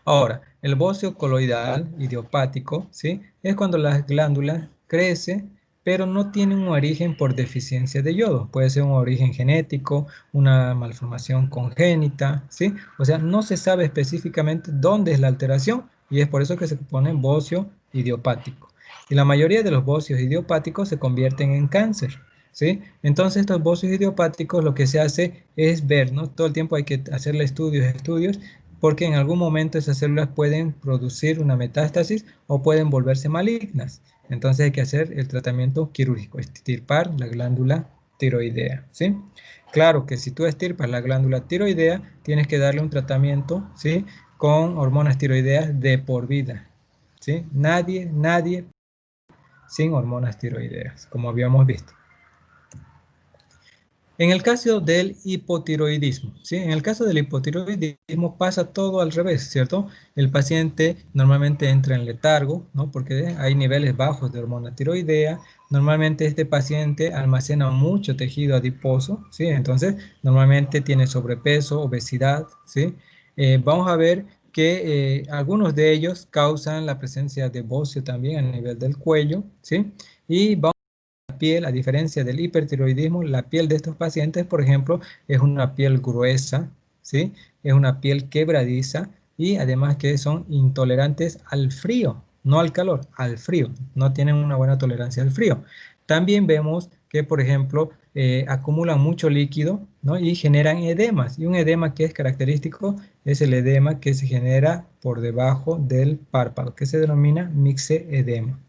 Ahora, el bocio coloidal idiopático, ¿sí? Es cuando las glándulas crecen, pero no tienen un origen por deficiencia de yodo. Puede ser un origen genético, una malformación congénita, ¿sí? O sea, no se sabe específicamente dónde es la alteración y es por eso que se pone bocio idiopático. Y la mayoría de los bocios idiopáticos se convierten en cáncer, ¿sí? Entonces estos bocios idiopáticos lo que se hace es ver, ¿no? Todo el tiempo hay que hacerle estudios, porque en algún momento esas células pueden producir una metástasis o pueden volverse malignas. Entonces hay que hacer el tratamiento quirúrgico, extirpar la glándula tiroidea, ¿sí? Claro que si tú extirpas la glándula tiroidea, tienes que darle un tratamiento, ¿sí? Con hormonas tiroideas de por vida, ¿sí? Nadie sin hormonas tiroideas, como habíamos visto. En el caso del hipotiroidismo, ¿sí? En el caso del hipotiroidismo pasa todo al revés, ¿cierto? El paciente normalmente entra en letargo, ¿no? Porque hay niveles bajos de hormona tiroidea. Normalmente este paciente almacena mucho tejido adiposo, ¿sí? Entonces, normalmente tiene sobrepeso, obesidad, ¿sí? Vamos a ver que algunos de ellos causan la presencia de bocio también a nivel del cuello, ¿sí? Y vamos piel, a diferencia del hipertiroidismo, la piel de estos pacientes, por ejemplo, es una piel gruesa, ¿sí? Es una piel quebradiza y además que son intolerantes al frío, no al calor, al frío. No tienen una buena tolerancia al frío. También vemos que, por ejemplo, acumulan mucho líquido, ¿no? Y generan edemas. Y un edema que es característico es el edema que se genera por debajo del párpado, que se denomina mixedema.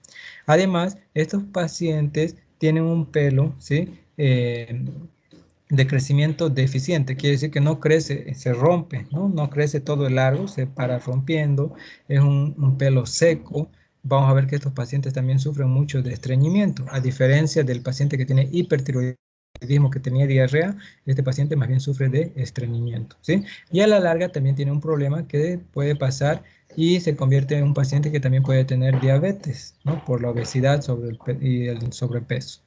Además, estos pacientes tienen un pelo, ¿sí? De crecimiento deficiente, quiere decir que no crece, se rompe, ¿no? No crece todo el largo, se para rompiendo, es un pelo seco. Vamos a ver que estos pacientes también sufren mucho de estreñimiento, a diferencia del paciente que tiene hipertiroidismo, que tenía diarrea, este paciente más bien sufre de estreñimiento, ¿sí? Y a la larga también tiene un problema que puede pasar y se convierte en un paciente que también puede tener diabetes, ¿no? Por la obesidad y el sobrepeso.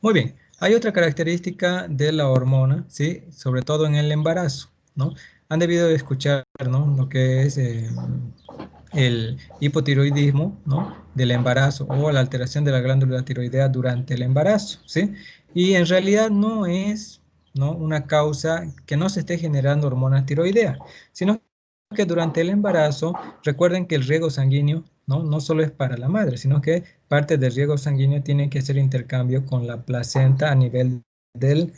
Muy bien, hay otra característica de la hormona, ¿sí? Sobre todo en el embarazo, ¿no? Han debido escuchar, ¿no? Lo que es el hipotiroidismo, ¿no?, del embarazo o la alteración de la glándula tiroidea durante el embarazo, ¿sí? Y en realidad no es, ¿no?, una causa que no se esté generando hormona tiroidea, sino que durante el embarazo, recuerden que el riego sanguíneo, no solo es para la madre, sino que parte del riego sanguíneo tiene que hacer intercambio con la placenta a nivel del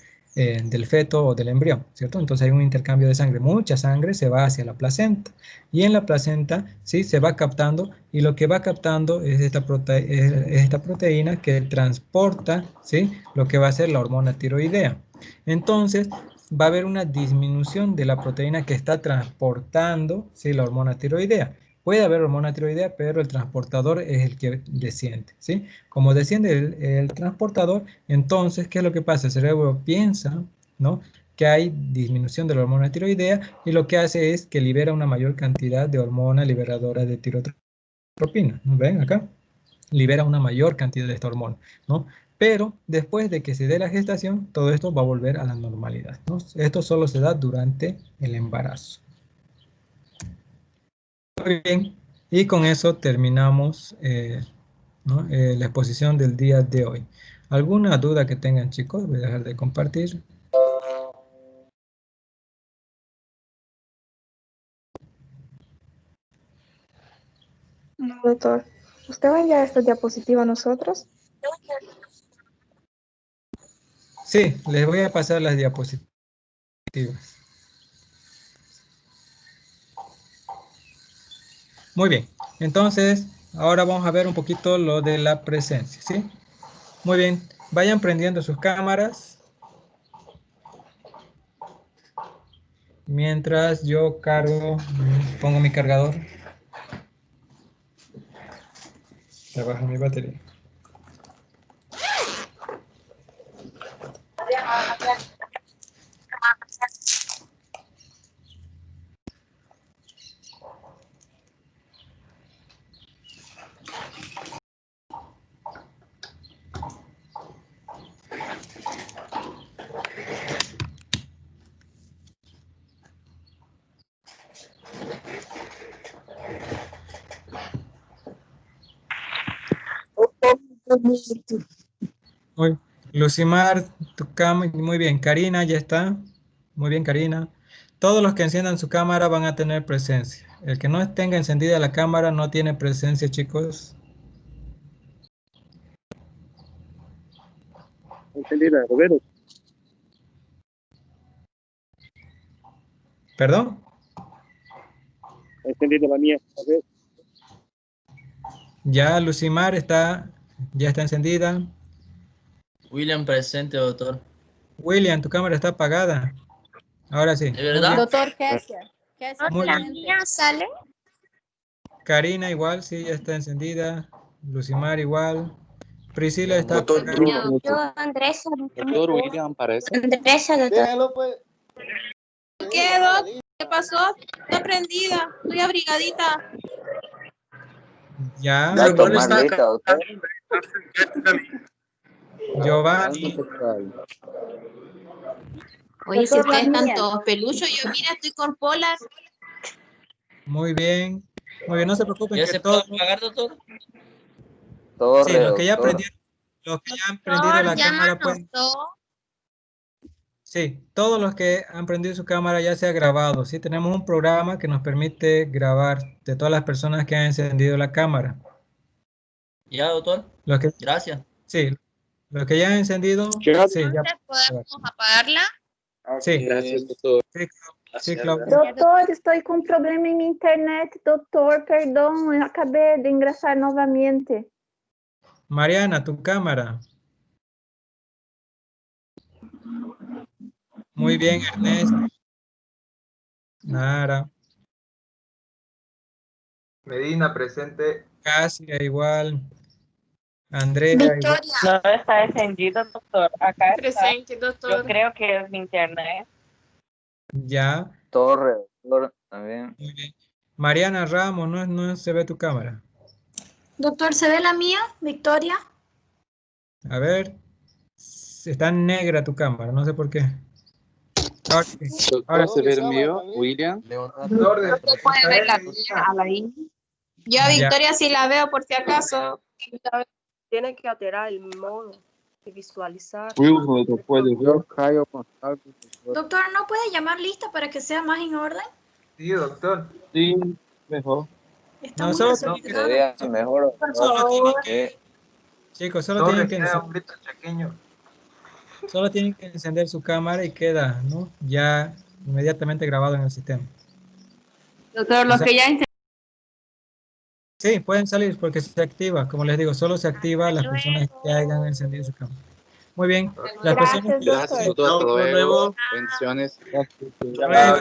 feto o del embrión, ¿cierto? Entonces hay un intercambio de sangre, mucha sangre se va hacia la placenta y en la placenta, ¿sí?, se va captando y lo que va captando es esta proteína que transporta, ¿sí?, lo que va a ser la hormona tiroidea. Entonces va a haber una disminución de la proteína que está transportando, ¿sí?, la hormona tiroidea. Puede haber hormona tiroidea, pero el transportador es el que desciende, ¿sí? Como desciende el transportador, entonces, ¿qué es lo que pasa? El cerebro piensa, ¿no?, que hay disminución de la hormona tiroidea y lo que hace es que libera una mayor cantidad de hormona liberadora de tirotropina. ¿No ven acá? Libera una mayor cantidad de esta hormona, ¿no? Pero después de que se dé la gestación, todo esto va a volver a la normalidad, ¿no? Esto solo se da durante el embarazo. Muy bien, y con eso terminamos ¿no?, la exposición del día de hoy. ¿Alguna duda que tengan, chicos? Voy a dejar de compartir. No, doctor. ¿Usted va a enviar esta diapositiva a nosotros? Sí, les voy a pasar las diapositivas. Muy bien, entonces ahora vamos a ver un poquito lo de la presencia, ¿sí? Muy bien, vayan prendiendo sus cámaras. Mientras yo pongo mi cargador. Trabaja mi batería. Muy, Lucimar, tu cámara, muy bien. Karina, ya está. Muy bien, Karina. Todos los que enciendan su cámara van a tener presencia. El que no tenga encendida la cámara no tiene presencia, chicos. Encendida, Roberto. ¿Perdón? Encendida la mía. A ver. Ya Lucimar ya está encendida. William presente, doctor. William, tu cámara está apagada. Ahora sí. ¿De verdad? Doctor Kessia. Muy La bien. mía sale. Karina igual, sí, ya está encendida. Lucimar igual. Priscila está Doctor apagada. Bruno. Yo, Andresa. Doctor William parece. Andresa, doctor. Déjalo, pues. ¿Qué, Doc? ¿Qué pasó? Estoy prendida, estoy abrigadita. Ya. Doctor Marlita, doctor. Giovanni. Oye, si Doctor ustedes están Daniel. todos peluchos, yo mira, estoy con polar. Muy bien. Muy bien, no se preocupen ¿Ya que se todos. puede apagar, doctor? Torre, Sí, los que ya doctor. han prendido la Doctor, ya me cámara pueden. anotó. Sí, todos los que han prendido su cámara ya se ha grabado. Sí, tenemos un programa que nos permite grabar de todas las personas que han encendido la cámara. Ya, doctor. Los que, Gracias. sí, los que ya han encendido, sí, ya. Entonces, ¿podemos apagarla? Sí, Gracias, doctor. sí, Claudia. Doutor, estou com problema em minha internet. Doutor, perdão, eu acabei de ingressar novamente. Mariana, tu cámara. Muy bien, Ernesto. Nara. Medina presente. Casia igual. Andrea igual. Victoria. No está encendido, doctor. Acá está. Presente, doctor. Yo creo que es mi internet. Ya. Torre, doctor, también. Muy bien. Mariana Ramos, no se ve tu cámara. Doctor, ¿se ve la mía, Victoria? A ver. Está negra tu cámara, no sé por qué. Ahora sí. Doctor, ¿se ve el mío, William? Doctor, ¿Se puede ver la mía, Alain? Yo a Victoria sí la veo por si acaso. Tiene que alterar el modo de visualizar. Doctor, ¿no puede llamar lista para que sea más en orden? Sí, doctor. Sí, mejor. Está No, muy solo, desordenado. Sería mejor. solo tienen que, chicos, solo tienen que queda un grito chaqueño. solo tienen que encender su cámara y queda, ¿no? Ya inmediatamente grabado en el sistema. Doctor, los que ya Sí, pueden salir porque se activa. Como les digo, solo se activa las personas que hayan encendido su cámara. Muy bien. Las personas Gracias, doctor. Hasta luego. Bendiciones. Hasta luego.